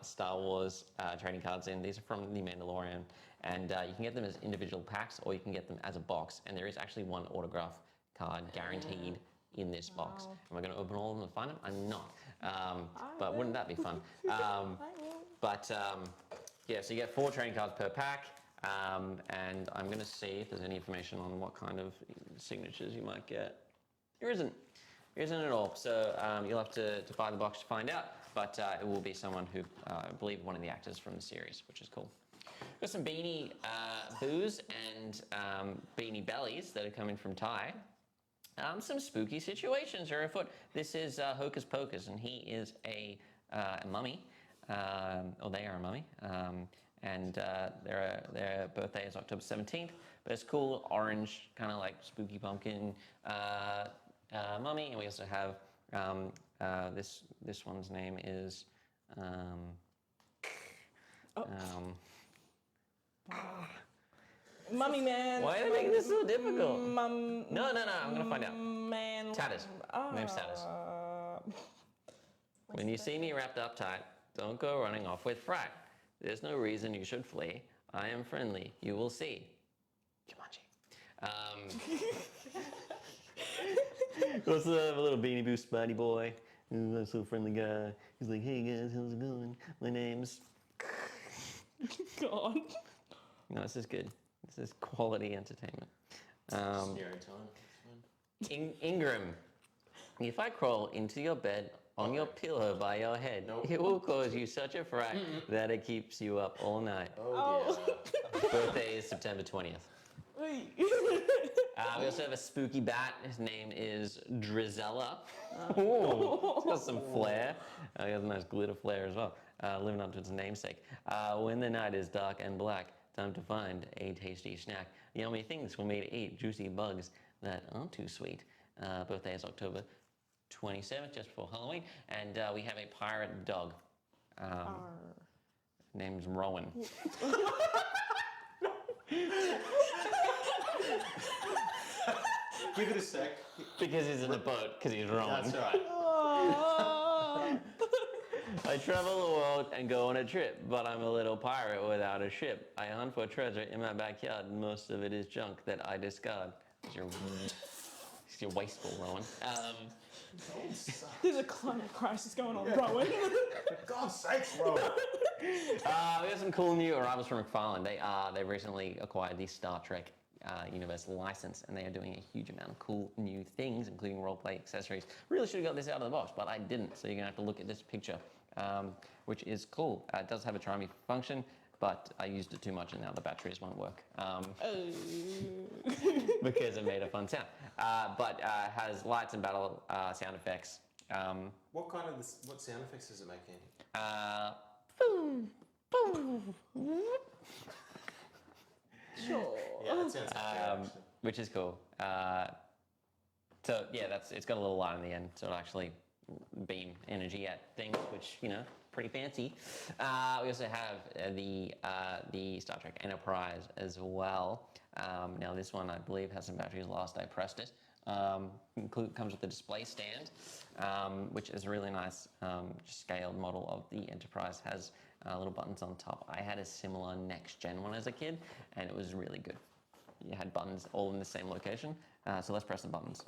Star Wars trading cards in. These are from The Mandalorian. And you can get them as individual packs, or you can get them as a box. And there is actually one autograph card guaranteed in this box. Am I going to open all of them and find them? I'm not. But wouldn't that be fun? Yeah, so you get 4 trading cards per pack. And I'm going to see if there's any information on what kind of signatures you might get. There isn't. There isn't at all. So you'll have to buy the box to find out. But it will be someone who, I believe, one of the actors from the series, which is cool. Got some Beanie Boos and Beanie Bellies that are coming from Ty. Some spooky situations are afoot. This is Hocus Pocus, and he is a mummy, or they are a mummy, and their birthday is October 17th. But it's cool, orange, kind of like spooky pumpkin mummy. And we also have this one's name is Mummy man. Why are you making this so difficult? Mum. No, I'm gonna find out. Man. Tatters. Name's Tatters. When you see me wrapped up tight, don't go running off with fright. There's no reason you should flee. I am friendly, you will see. Jumanji. What's up, a little Beanie Boo Spidey boy? That's a friendly guy. He's like, hey guys, how's it going? My name's... God. No, this is good. This is quality entertainment. Ingram, if I crawl into your bed on your pillow by your head, it will cause you such a fright that it keeps you up all night. Oh dear. Birthday is September 20th. We also have a spooky bat. His name is Drizella. Ooh, it's got some flair. He has a nice glitter flare as well, living up to its namesake. When the night is dark and black, time to find a tasty snack. Yummy things for me to eat, juicy bugs that aren't too sweet. Birthday is October 27th, just before Halloween. And we have a pirate dog. Name's Rowan. Give it a sec. Because he's in the boat, because he's Rowan. That's right. I travel the world and go on a trip, but I'm a little pirate without a ship. I hunt for treasure in my backyard, and most of it is junk that I discard. It's your wasteful, Rowan. There's a climate crisis going on, Rowan. For God's sakes, Rowan. We have some cool new arrivals from McFarlane. They recently acquired the Star Trek universe license, and they are doing a huge amount of cool new things, including roleplay accessories. Really should have got this out of the box, but I didn't, so you're gonna have to look at this picture, which is cool. It does have a chime function, but I used it too much and now the batteries won't work because it made a fun sound. But has lights and battle sound effects. What sound effects does it make, Andy? Boom, boom. Sure. Yeah, that sounds like Which is cool. So yeah, it's got a little light on the end, so it'll actually beam energy at things, which pretty fancy. We also have the Star Trek Enterprise as well. Now this one I believe has some batteries. Last I pressed it. Comes with a display stand, which is a really nice scaled model of the Enterprise. Has little buttons on top. I had a similar next gen one as a kid, and it was really good. You had buttons all in the same location. So let's press the buttons.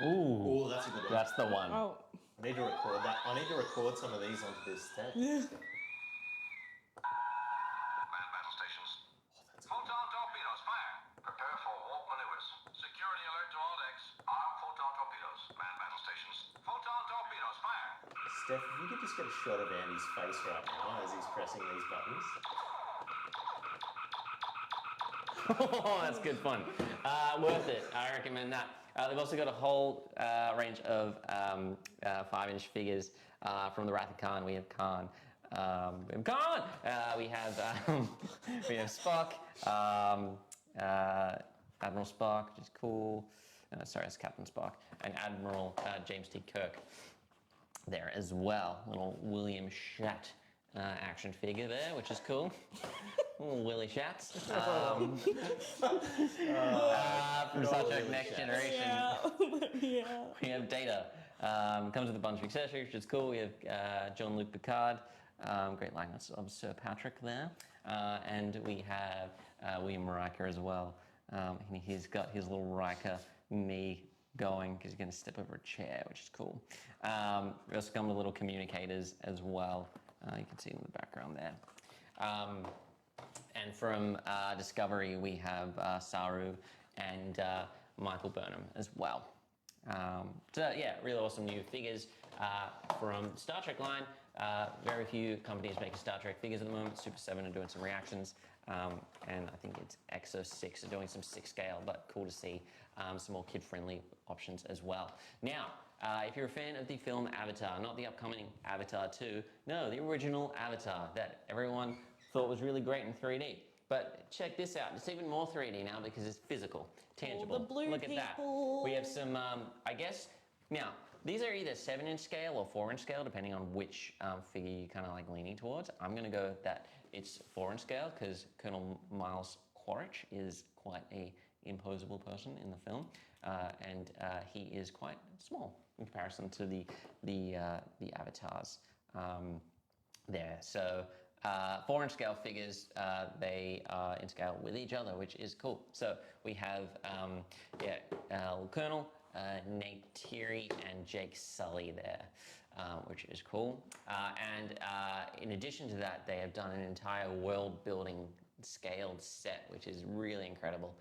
Ooh, that's a good one. That's the one. Oh. I need to record that. I need to record some of these onto this tape. Man battle stations. Photon torpedoes, fire. Prepare for warp maneuvers. Security alert to all decks. Arm photon torpedoes. Man battle stations. Photon torpedoes, fire. Steph, if you could just get a shot of Andy's face right now as he's pressing these buttons. Oh, that's good fun. Worth it. I recommend that. They've also got a whole range of 5-inch figures from the Wrath of Khan. We have Khan. We have Spock, Admiral Spock, which is cool. Sorry, it's Captain Spock, and Admiral James T. Kirk there as well. Little William Shat action figure there, which is cool. Little Willie Shats. From Star Trek Next Generation. Yeah. We have Data. Comes with a bunch of accessories, which is cool. We have Jean-Luc Picard. Great likeness of Sir Patrick there. And we have William Riker as well. And he's got his little Riker knee going because he's going to step over a chair, which is cool. We also come with little communicators as well. You can see in the background there. And from Discovery, we have Saru and Michael Burnham as well. So yeah, really awesome new figures from Star Trek line. Very few companies making Star Trek figures at the moment. Super 7 are doing some reactions, and I think it's Exo 6 are doing some 6 scale, but cool to see some more kid-friendly options as well. Now, if you're a fan of the film Avatar, not the upcoming Avatar 2, no, the original Avatar that everyone thought was really great in 3D. But check this out. It's even more 3D now because it's physical, tangible. the blue Look at that. people. We have some, I guess, now, these are either 7-inch scale or 4-inch scale, depending on which figure you're kind of like leaning towards. I'm going to go that it's 4-inch scale because Colonel Miles Quaritch is quite a imposable person in the film, and he is quite small in comparison to the avatars there. So 4-inch scale figures, they are in scale with each other, which is cool. So we have Colonel, Neytiri, and Jake Sully there, which is cool. And in addition to that, they have done an entire world building scaled set, which is really incredible.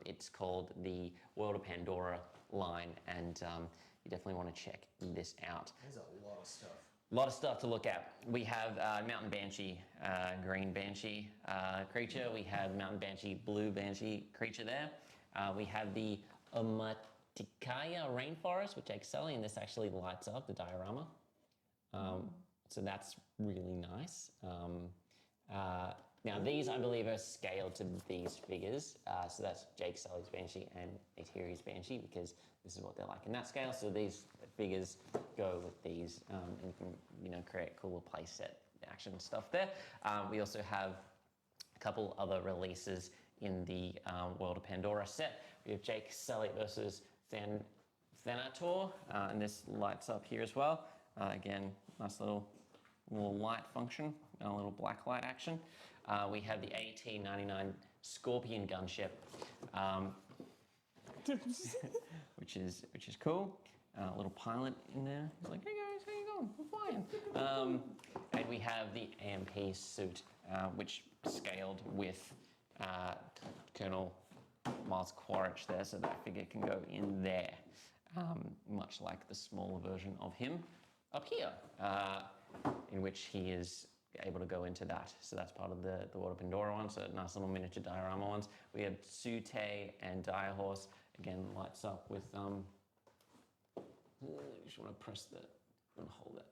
It's called the World of Pandora line, and you definitely want to check this out. There's a lot of stuff. A lot of stuff to look at. We have Mountain Banshee, green Banshee creature. We have Mountain Banshee, blue Banshee creature there. We have the Omaticaya rainforest with Jake Sully, and this actually lights up the diorama. So that's really nice. Now these, I believe, are scaled to these figures. So that's Jake Sully's Banshee and Neytiri's Banshee, because this is what they're like in that scale. So these figures go with these, and you can, create cooler playset action stuff there. We also have a couple other releases in the World of Pandora set. We have Jake Sully versus Thanator, and this lights up here as well. Again, nice little light function, a little black light action. We have the AT-99 Scorpion gunship, which is cool. A little pilot in there. He's like, "Hey guys, how you going? We're flying." And we have the AMP suit, which scaled with Colonel Miles Quaritch there, so that figure can go in there, much like the smaller version of him up here, in which he is able to go into that. So that's part of the World of Pandora one, so nice little miniature diorama ones. We have Sute and Dire Horse, again, lights up with, you just want to press hold that.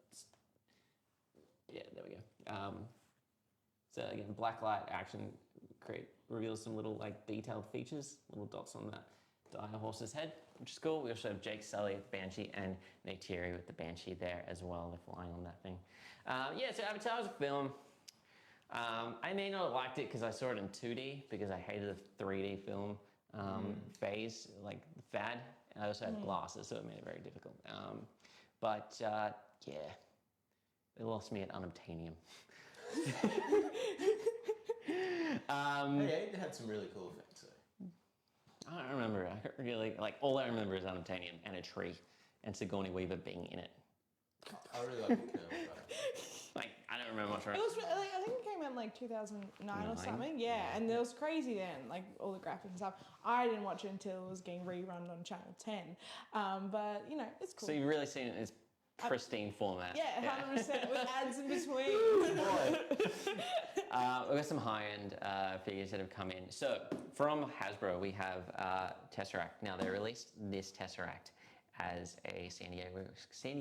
Yeah, there we go. So again, black light action reveals some little detailed features, little dots on that Dire Horse's head, which is cool. We also have Jake Sully with Banshee and Neytiri with the Banshee there as well. They're flying on that thing. So Avatar was a film. I may not have liked it because I saw it in 2D because I hated the 3D film phase, like the fad. And I also had glasses, so it made it very difficult. Yeah, they lost me at unobtainium. It had some really cool effects though. I don't remember. I really, all I remember is unobtainium and a tree and Sigourney Weaver being in it. I really like the Colonel though. I don't remember much. It was I think it came out in 2009 or something. Yeah, and it was crazy then, all the graphics and stuff. I didn't watch it until it was getting rerun on Channel 10. But it's cool. So you've really seen it in its pristine format. Yeah, 100% with ads in between. We've got some high-end figures that have come in. So from Hasbro, we have Tesseract. Now they released this Tesseract as a San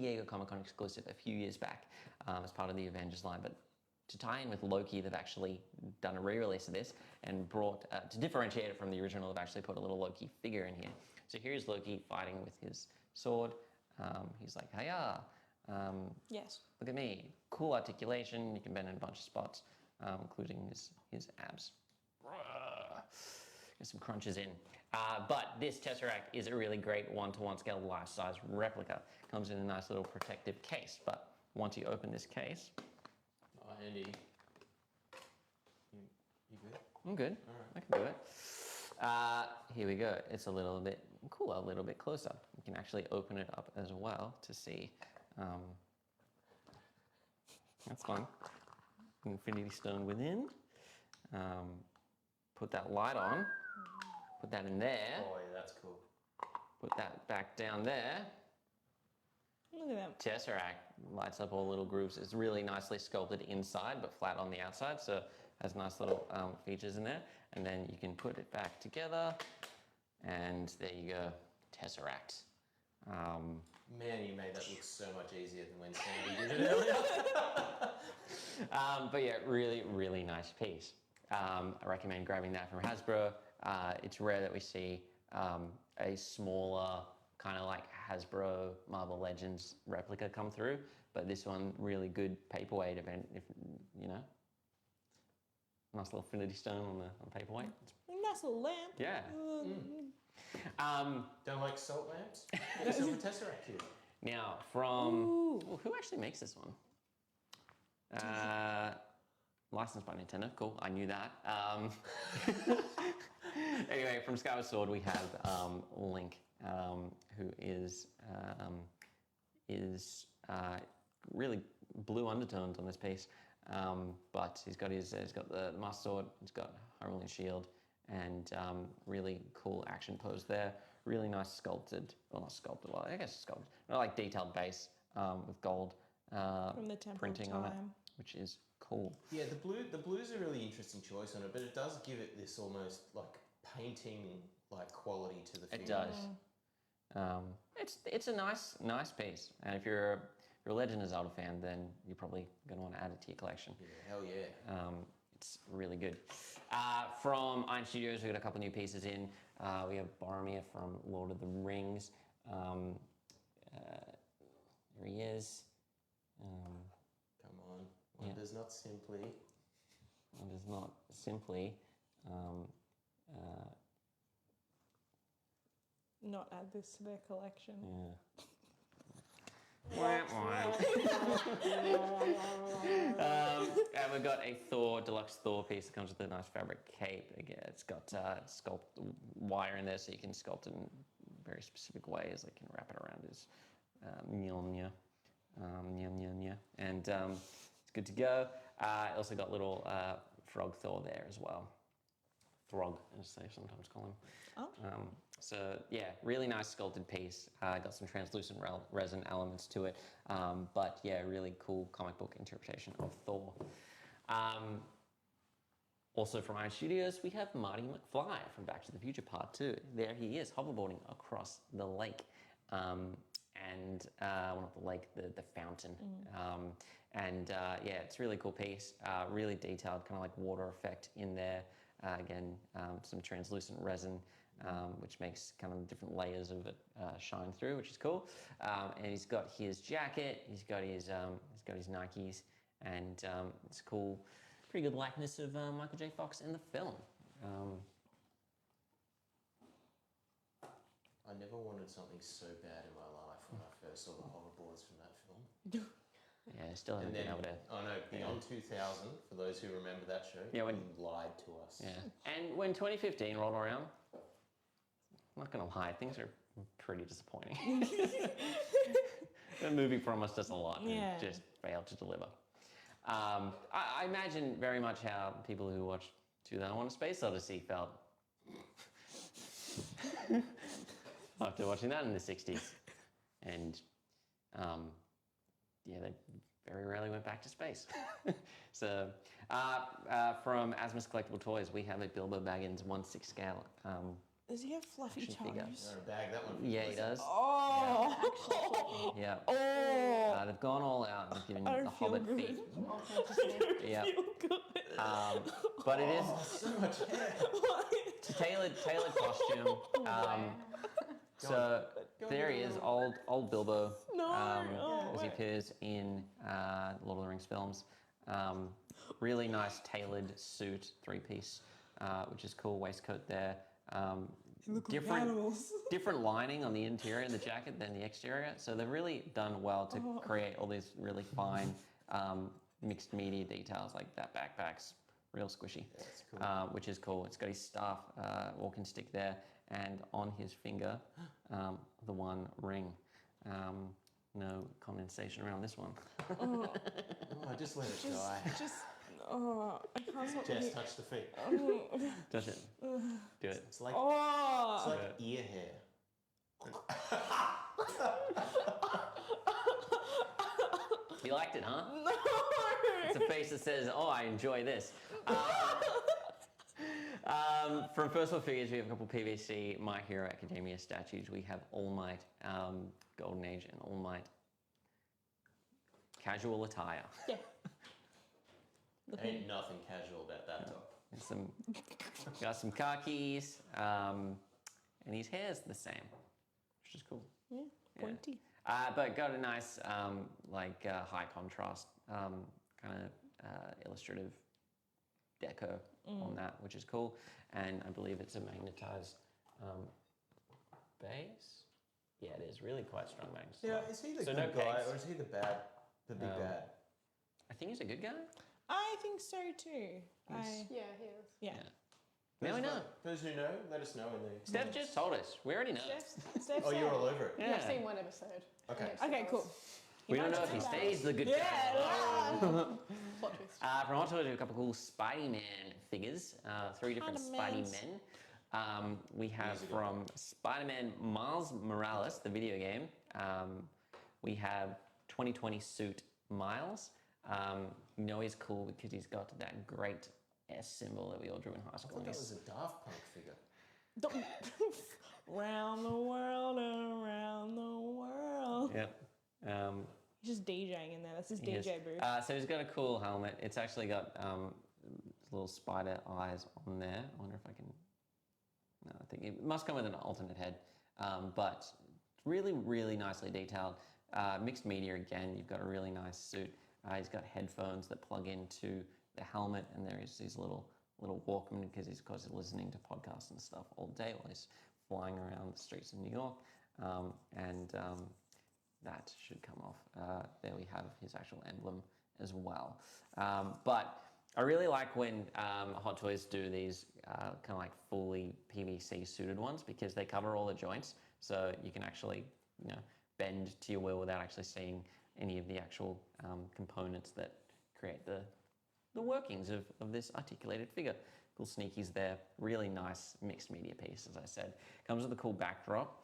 Diego Comic-Con exclusive a few years back as part of the Avengers line. But to tie in with Loki, they've actually done a re-release of this and brought, to differentiate it from the original, they've actually put a little Loki figure in here. So here's Loki fighting with his sword. He's like, "Hiya!" Yes. Look at me. Cool articulation. You can bend in a bunch of spots, including his abs. Get some crunches in. But this Tesseract is a really great 1-to-1 scale life-size replica. Comes in a nice little protective case. But once you open this case... Andy, you good? I'm good. All right. I can do it. Here we go. It's a little bit cooler, a little bit closer. You can actually open it up as well to see. That's fun. Infinity Stone within. Put that light on. Put that in there. Oh yeah, that's cool. Put that back down there. Look at that. Tesseract lights up all the little grooves. It's really nicely sculpted inside, but flat on the outside, so has nice little features in there. And then you can put it back together, and there you go, Tesseract. Man, you made that look so much easier than when Sandy did it earlier. But yeah, really, really nice piece. I recommend grabbing that from Hasbro. It's rare that we see a smaller kind of like Hasbro Marvel Legends replica come through, but this one really good paperweight event. If you know, nice little Infinity Stone on the paperweight. Nice little lamp. Yeah. Don't like salt lamps? Get yourself a Tesseract here. Now from who actually makes this one? Licensed by Nintendo. Cool, I knew that. Anyway, from Skyward Sword we have Link, who is really blue undertones on this piece, but he's got the Master Sword, he's got Hyrulean Shield, and really cool action pose there. Really nice sculpted, well not sculpted, well I guess sculpted, not like detailed base with gold From the Temple printing of on it, Time. which is cool. Yeah, the blue's a really interesting choice on it, but it does give it this almost like painting like quality to the figure. It does. It's a nice piece, and if you're a Legend of Zelda fan, then you're probably going to want to add it to your collection. Yeah, hell yeah. It's really good. From Iron Studios, we got a couple new pieces in. We have Boromir from Lord of the Rings. Here he is. Come on. One does not simply. One does not simply. Not add this to their collection. Yeah. And we've got a deluxe Thor piece that comes with a nice fabric cape. Again, it's got sculpt wire in there, so you can sculpt it in very specific ways. Like you can wrap it around his Mjolnir, and it's good to go. Also got little frog Thor there as well. Throg, as they sometimes call him. Oh. So yeah, really nice sculpted piece. Got some translucent resin elements to it, but yeah, really cool comic book interpretation of Thor. Also from Iron Studios, we have Marty McFly from Back to the Future Part 2. There he is, hoverboarding across the lake. And well, not the lake, the fountain. Yeah, it's a really cool piece, really detailed, kind of like water effect in there. Again, some translucent resin, which makes kind of different layers of it shine through, which is cool. And he's got his jacket, he's got his Nikes, and it's cool, pretty good likeness of Michael J. Fox in the film. I never wanted something so bad in my life when I first saw the hoverboards from that film. Yeah, I still haven't been able to. Oh no, Beyond 2000, for those who remember that show, Yeah, when- he lied to us. Yeah, and when 2015 rolled around, I'm not gonna lie, things are pretty disappointing. The movie promised us a lot and just failed to deliver. I imagine very much how people who watched 2001: A Space Odyssey felt after watching that in the 60s. And yeah, they very rarely went back to space. So from Asmus Collectible Toys, we have a Bilbo Baggins 1/6 scale. Does he have fluffy Action figure. toes? I'm gonna bag that one for Yeah, you. he does. Oh! Yeah. Oh! They've gone all out and given I the don't feel Hobbit good. feet. Authenticity. Yeah. Feel good. But it is So much hair. it's a tailored costume. So there he is, old Bilbo, as he appears in Lord of the Rings films. Really nice tailored suit, three-piece, which is cool. Waistcoat there. Different lining on the interior of the jacket than the exterior. So they've really done well to create all these really fine mixed media details, like that backpack's real squishy, That's cool. which is cool. It's got his staff walking stick there, and on his finger, the one ring. No condensation around this one. Oh, just let it die. I can't stop Just thinking. touch the feet. Touch it. Do it. It's like Oh! it's like ear hair. You liked it, huh? No! It's a face that says, "Oh, I enjoy this." From First World Figures, we have a couple PVC My Hero Academia statues. We have All Might, Golden Age, and All Might casual attire. Yeah. Ain't nothing casual about that top. and got some khakis, and his hair's the same, which is cool. Yeah, pointy. But got a nice high contrast kind of illustrative deco on that, which is cool. And I believe it's a magnetized base. Yeah, it is really quite strong magnetized. Yeah, is he the So good no guy pegs. or is he the bad, the big bad? I think he's a good guy. I think so too. Yeah, he is. Yeah. Now we know. Those who know, let us know in the. Steph just told us. We already know. Steph Oh, you're said- all over it. Yeah, I've seen one episode. Okay. Okay, cool. We don't know if he stays the good guy. Yeah. Plot twist. From Hot Toys, we have a couple cool Spidey-Man figures. 3 different Spider-Mans. Spidey-Men. We have from Spider-Man Miles Morales, the video game. We have 2020 suit Miles. You know he's cool because he's got that great S symbol that we all drew in high I school. thought that He's- was a Daft Punk figure. Round the world, around the world. Yep. He's just DJing in there. That's his He is. DJ booth. So he's got a cool helmet. It's actually got little spider eyes on there. I wonder if I can. No, I think it must come with an alternate head, but really, really nicely detailed. Mixed media again. You've got a really nice suit. He's got headphones that plug into the helmet, and there is these little Walkman because he's listening to podcasts and stuff all day while he's flying around the streets of New York, and that should come off. There we have his actual emblem as well. But I really like when Hot Toys do these kind of like fully PVC suited ones because they cover all the joints, so you can actually bend to your will without actually seeing any of the actual components that create the workings of this articulated figure. Cool sneakies there. Really nice mixed media piece, as I said. Comes with a cool backdrop.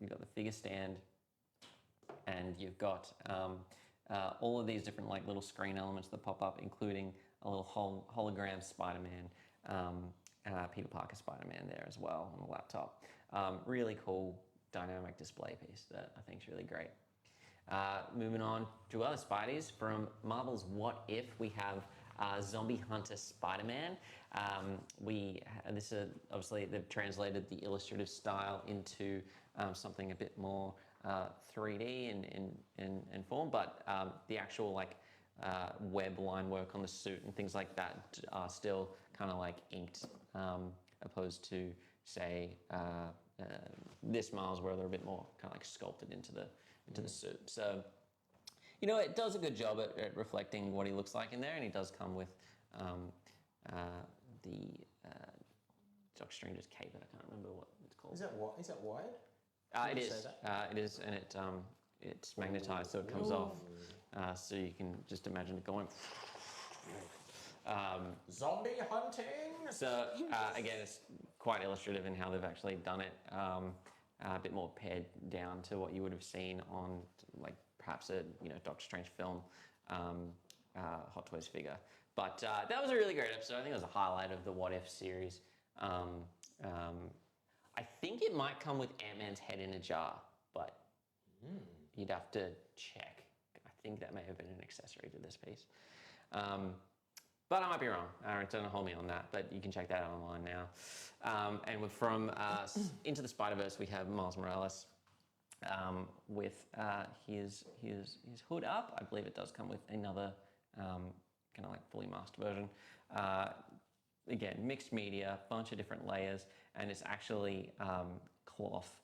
You've got the figure stand, and you've got all of these different like little screen elements that pop up, including a little hologram Spider-Man, Peter Parker Spider-Man there as well on the laptop. Really cool dynamic display piece that I think is really great. Moving on to other Spideys from Marvel's What If, we have Zombie Hunter Spider-Man. This is obviously they've translated the illustrative style into something a bit more 3D in form, but the actual like web line work on the suit and things like that are still kind of like inked, opposed to say this Miles where they're a bit more kind of like sculpted into the suit. So, it does a good job at reflecting what he looks like in there, and he does come with the Doctor Strange's cape, but I can't remember what it's called. Is that wired? It Did you is. say that? It is, and it's magnetized, so it comes off. So you can just imagine it going. Zombie hunting. So again, it's quite illustrative in how they've actually done it. A bit more pared down to what you would have seen on, like perhaps a Doctor Strange film, Hot Toys figure. But that was a really great episode. I think it was a highlight of the What If series. I think it might come with Ant-Man's head in a jar, but you'd have to check. I think that may have been an accessory to this piece. But I might be wrong. Don't hold me on that, but you can check that out online now. And from Into the Spider-Verse, we have Miles Morales with his hood up. I believe it does come with another kind of like fully masked version. Again, mixed media, bunch of different layers, and it's actually cloth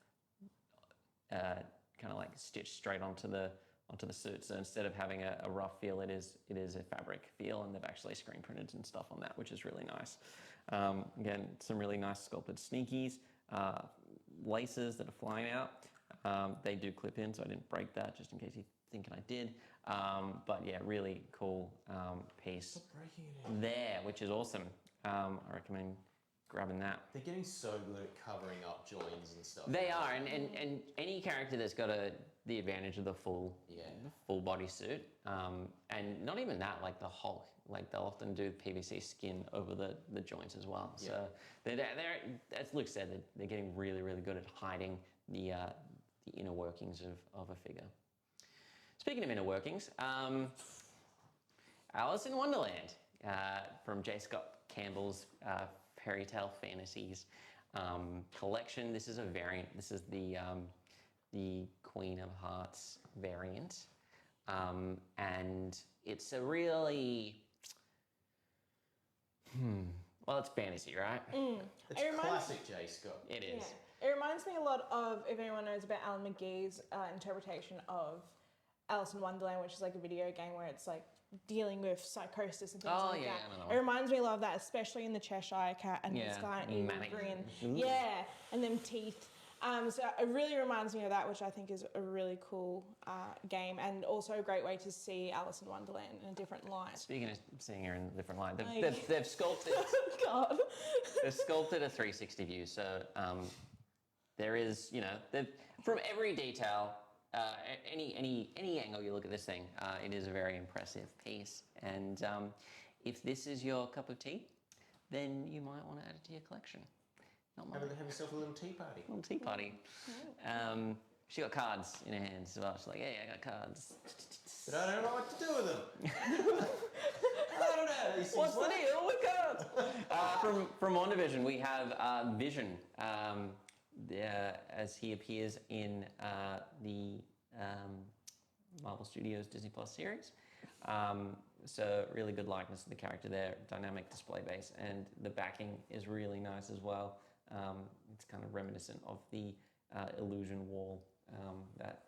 kind of like stitched straight onto the suit. So instead of having a rough feel, it is a fabric feel, and they've actually screen printed and stuff on that, which is really nice. Again, some really nice sculpted sneakies, laces that are flying out. They do clip in, so I didn't break that, just in case you're thinking I did. But yeah, really cool piece there, which is awesome. I recommend grabbing that. They're getting so good at covering up joins and stuff. They are, and any character that's got the advantage of the full body suit, and not even that, like the Hulk, like they'll often do PVC skin over the joints as well. Yeah. So they're as Luke said, they're getting really, really good at hiding the inner workings of a figure. Speaking of inner workings, Alice in Wonderland from J. Scott Campbell's Fairy Tale Fantasies collection. This is a variant. This is the Queen of Hearts variant. And it's a really, well, it's fantasy, right? It's classic J. Scott. It is. Yeah. It reminds me a lot of, if anyone knows about Alan McGee's interpretation of Alice in Wonderland, which is like a video game where it's like dealing with psychosis and things like that. I know. It reminds me a lot of that, especially in the Cheshire Cat and this guy in Manic. grin. Yeah, and them teeth. So it really reminds me of that, which I think is a really cool game, and also a great way to see Alice in Wonderland in a different light. Speaking of seeing her in a different light, they've sculpted. God. They've sculpted a 360 view, so there is, you know, from every detail, any angle you look at this thing, it is a very impressive piece. And if this is your cup of tea, then you might want to add it to your collection. Have yourself a little tea party. Little tea party. She got cards in her hands as well. She's like, hey, I got cards. But I don't know what to do with them. I don't know. What's the deal with cards? From WandaVision, we have Vision, as he appears in the Marvel Studios Disney Plus series. So really good likeness to the character there, dynamic display base, and the backing is really nice as well. It's kind of reminiscent of the illusion wall that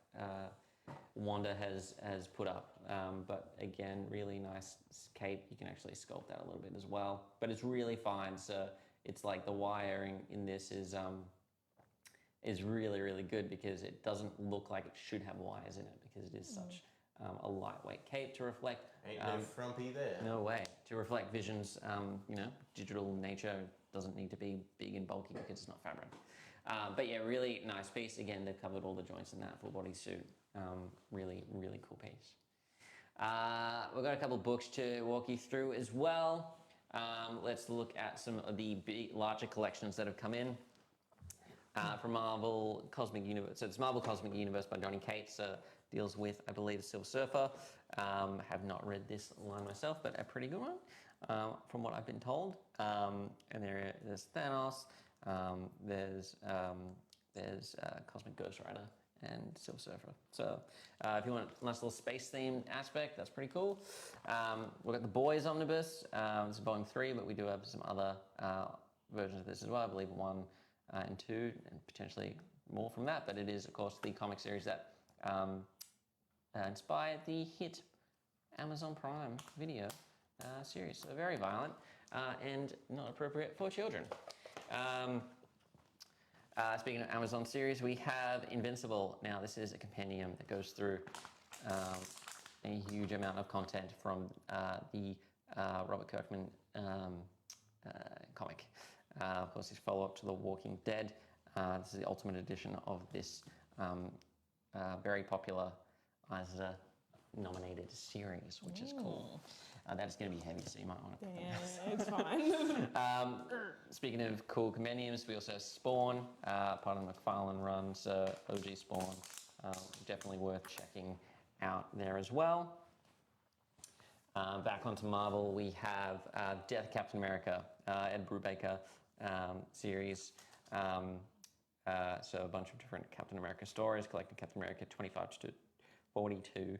Wanda has put up. But again, really nice cape. You can actually sculpt that a little bit as well. But it's really fine. So it's like the wiring in this is really, really good because it doesn't look like it should have wires in it because it is such a lightweight cape to reflect. Ain't no frumpy there. No way. To reflect Vision's, digital nature. Doesn't need to be big and bulky because it's not fabric. But yeah, really nice piece. Again, they've covered all the joints in that full body suit. Really, really cool piece. We've got a couple of books to walk you through as well. Let's look at some of the larger collections that have come in. From Marvel Cosmic Universe. So it's Marvel Cosmic Universe by Donny Cates. Deals with, I believe, the Silver Surfer. Have not read this line myself, but a pretty good one, from what I've been told. And there's Thanos. There's Cosmic Ghost Rider and Silver Surfer. So if you want a nice little space-themed aspect, that's pretty cool. We've got the Boys Omnibus. This is Volume 3, but we do have some other versions of this as well. I believe 1 and 2, and potentially more from that. But it is, of course, the comic series that inspired the hit Amazon Prime Video series. So very violent and not appropriate for children. Speaking of Amazon series, we have Invincible. Now, this is a compendium that goes through a huge amount of content from the Robert Kirkman comic. Of course, his follow-up to The Walking Dead. This is the ultimate edition of this very popular Eisner-nominated series, which is cool. That is going to be heavy, so you might want to put Yeah, it's fine. Speaking of cool compendiums, we also have Spawn, part of the McFarlane run, so OG Spawn, definitely worth checking out there as well. Back onto Marvel, we have Death of Captain America, Ed Brubaker series. So a bunch of different Captain America stories, collecting Captain America 25 to 42.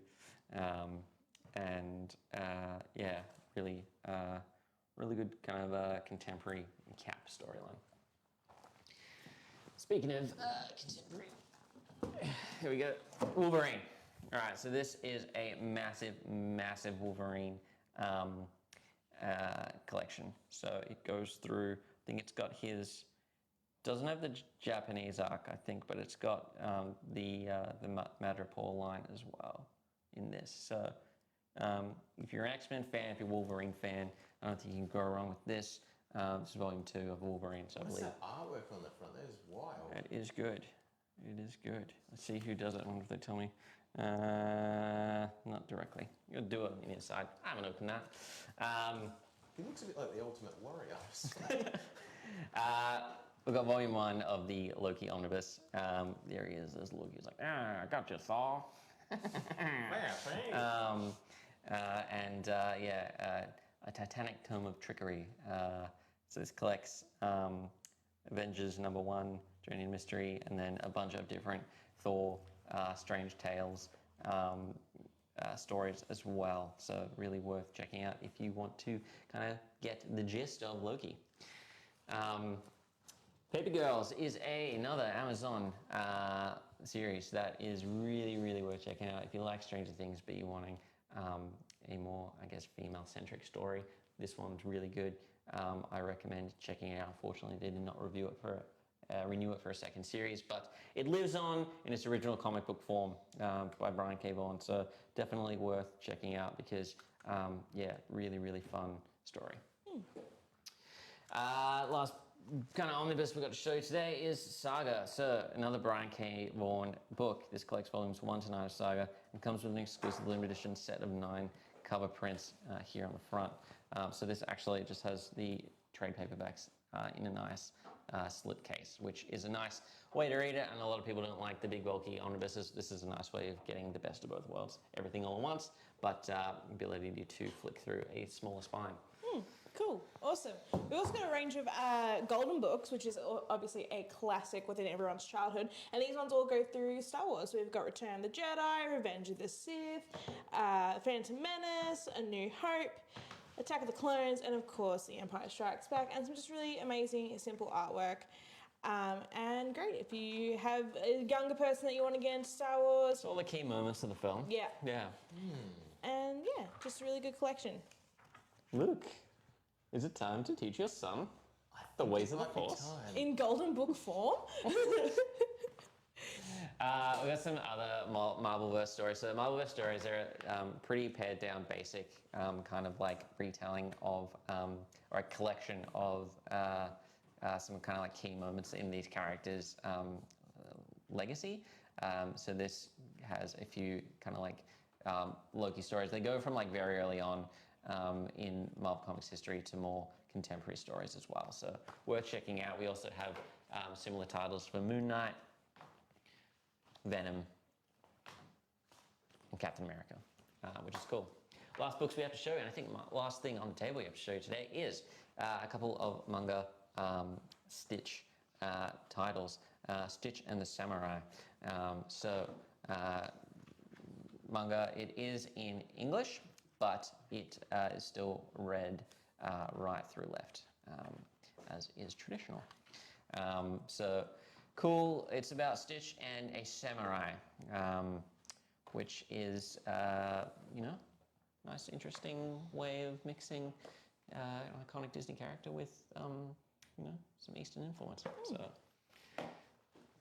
Really good kind of contemporary Cap storyline. Speaking of contemporary, here we go, Wolverine. All right, so this is a massive, massive Wolverine collection. So it goes through, I think it's got his, doesn't have the Japanese arc, I think, but it's got the Madripoor line as well in this. So if you're an X-Men fan, if you're a Wolverine fan, I don't think you can go wrong with this. This is volume 2 of Wolverine, so I What's believe. that artwork on the front? That is wild. It is good. It is good. Let's see who does it. I wonder if they tell me. Not directly. You'll do it on the inside. I haven't opened that. He looks a bit like the Ultimate Warrior. We've got volume 1 of the Loki Omnibus. There he is. There's Loki. He's like, I got you, Thor. a Titanic Tome of Trickery. So this collects Avengers #1, Journey in Mystery, and then a bunch of different Thor, Strange Tales stories as well. So really worth checking out if you want to kind of get the gist of Loki. Paper Girls is another Amazon series that is really, really worth checking out. If you like Stranger Things but you're wanting a more, I guess, female-centric story, this one's really good. I recommend checking it out. Unfortunately, they did not renew it for a second series, but it lives on in its original comic book form by Brian K. Vaughan, so definitely worth checking out because, yeah, really, really fun story. Last kind of omnibus we've got to show you today is Saga. So another Brian K. Vaughan book. This collects volumes 1 to 9 of Saga and comes with an exclusive limited edition set of 9 cover prints here on the front. So this actually just has the trade paperbacks in a nice slip case, which is a nice way to read it, and a lot of people don't like the big bulky omnibuses. This is a nice way of getting the best of both worlds. Everything all at once, but ability to flick through a smaller spine. Cool, awesome. We've also got a range of golden books, which is obviously a classic within everyone's childhood, and these ones all go through Star Wars. We've got Return of the Jedi, Revenge of the Sith, Phantom Menace, A New Hope, Attack of the Clones, and of course The Empire Strikes Back, and some just really amazing, simple artwork. And great if you have a younger person that you want to get into Star Wars. All the key moments of the film. Yeah. Yeah. And yeah, just a really good collection. Luke, is it time to teach your son the ways of the Force? In golden book form. We've got some other Marvelverse stories. So Marvelverse stories are pretty pared down, basic, kind of like retelling of, or a collection of some kind of like key moments in these characters' legacy. So this has a few kind of like Loki stories. They go from like very early on in Marvel Comics history to more contemporary stories as well. So worth checking out. We also have similar titles for Moon Knight, Venom, and Captain America, which is cool. Last books we have to show, and I think last thing on the table we have to show you today is a couple of manga Stitch titles, Stitch and the Samurai. Manga, it is in English, but it is still read right through left, as is traditional. Cool, it's about Stitch and a samurai, which is, nice, interesting way of mixing an iconic Disney character with, some Eastern influence. So,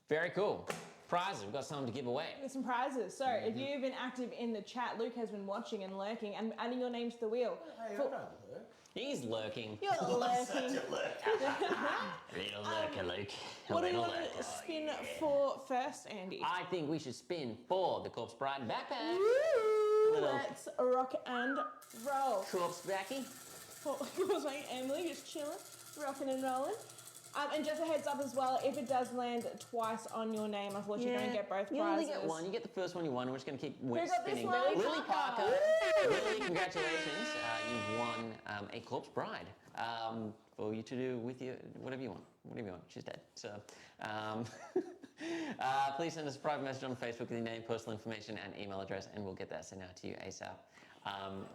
very cool. Prizes, we've got something to give away. We've got some prizes. So if you've been active in the chat, Luke has been watching and lurking and adding your names to the wheel. Hey, I don't lurk. He's lurking. You're lurking. Real lurker, Luke. What do you want to spin for first, Andy? I think we should spin for the Corpse Bride backpack. Woo! Little- Let's rock and roll. Corpse backy. Was my Emily just chilling, rocking and rolling? And just a heads up as well, if it does land twice on your name, unfortunately, you don't get both prizes. You only get one. You get the first one you won. We're just going to keep got this spinning. one? Lily Parker. Woo! Lily, congratulations. You've won a Corpse Bride for you to do with you whatever you want. Whatever you want. She's dead. So, please send us a private message on Facebook with your name, personal information, and email address, and we'll get that sent out to you ASAP.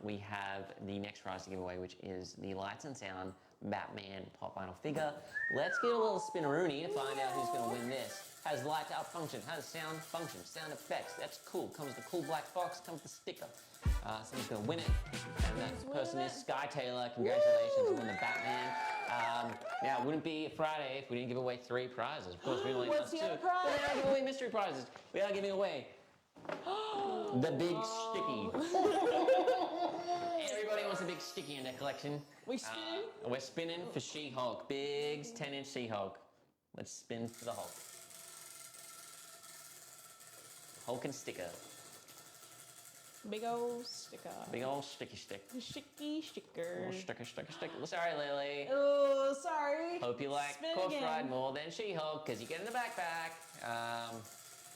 We have the next prize to give away, which is the Lights and Sound Batman pop vinyl figure. Let's get a little spinneroonie to find out who's going to win this. Has light out function, has sound function, sound effects. That's cool. Comes with a cool black box, comes with a sticker. Someone's going to win it. And that person is Sky Taylor. Congratulations, you won the Batman. Now, it wouldn't be a Friday if we didn't give away 3 prizes. Of course, we only What's the have 2. other prize? But we are giving away mystery prizes. We are giving away the big sticky. Everybody wants a big sticky in their collection. We spin? We're spinning for She-Hulk. Big 10-inch She-Hulk. Let's spin for the Hulk. Hulk and sticker. Big old sticker. Big old sticky stick. Sticky sticker. Oh, sticker. Sorry, Lily. Oh, sorry. Hope you like Spin Corpse again. Bride more than She-Hulk because you get in the backpack.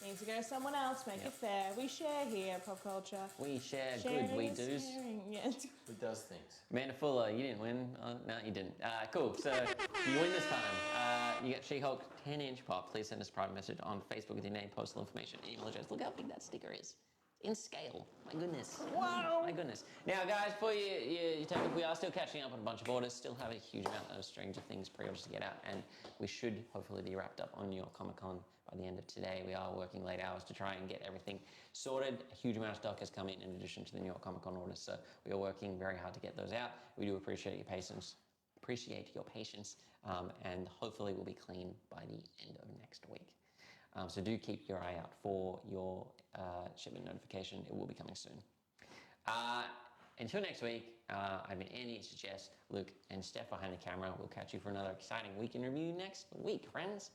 Needs to go to someone else. Make it fair. We share here, pop culture. We share Sharing good, we is do's. caring. Yeah. Who does things? Amanda Fuller, you didn't win. No, you didn't. Cool. So you win this time. You get She-Hulk 10-inch pop. Please send us a private message on Facebook with your name, postal information, email address. Look how big that sticker is. In scale. My goodness. Wow. My goodness. Now, guys, before you take it, we are still catching up on a bunch of orders. Still have a huge amount of Stranger Things pre-orders to get out, and we should hopefully be wrapped up on New York Comic Con by the end of today. We are working late hours to try and get everything sorted. A huge amount of stock has come in addition to the New York Comic Con orders, so we are working very hard to get those out. We do appreciate your patience. And hopefully we'll be clean by the end of next week. So do keep your eye out for your shipment notification. It will be coming soon. Until next week, I've been Andy, Jess, Luke, and Steph behind the camera. We'll catch you for another exciting week in review next week, friends.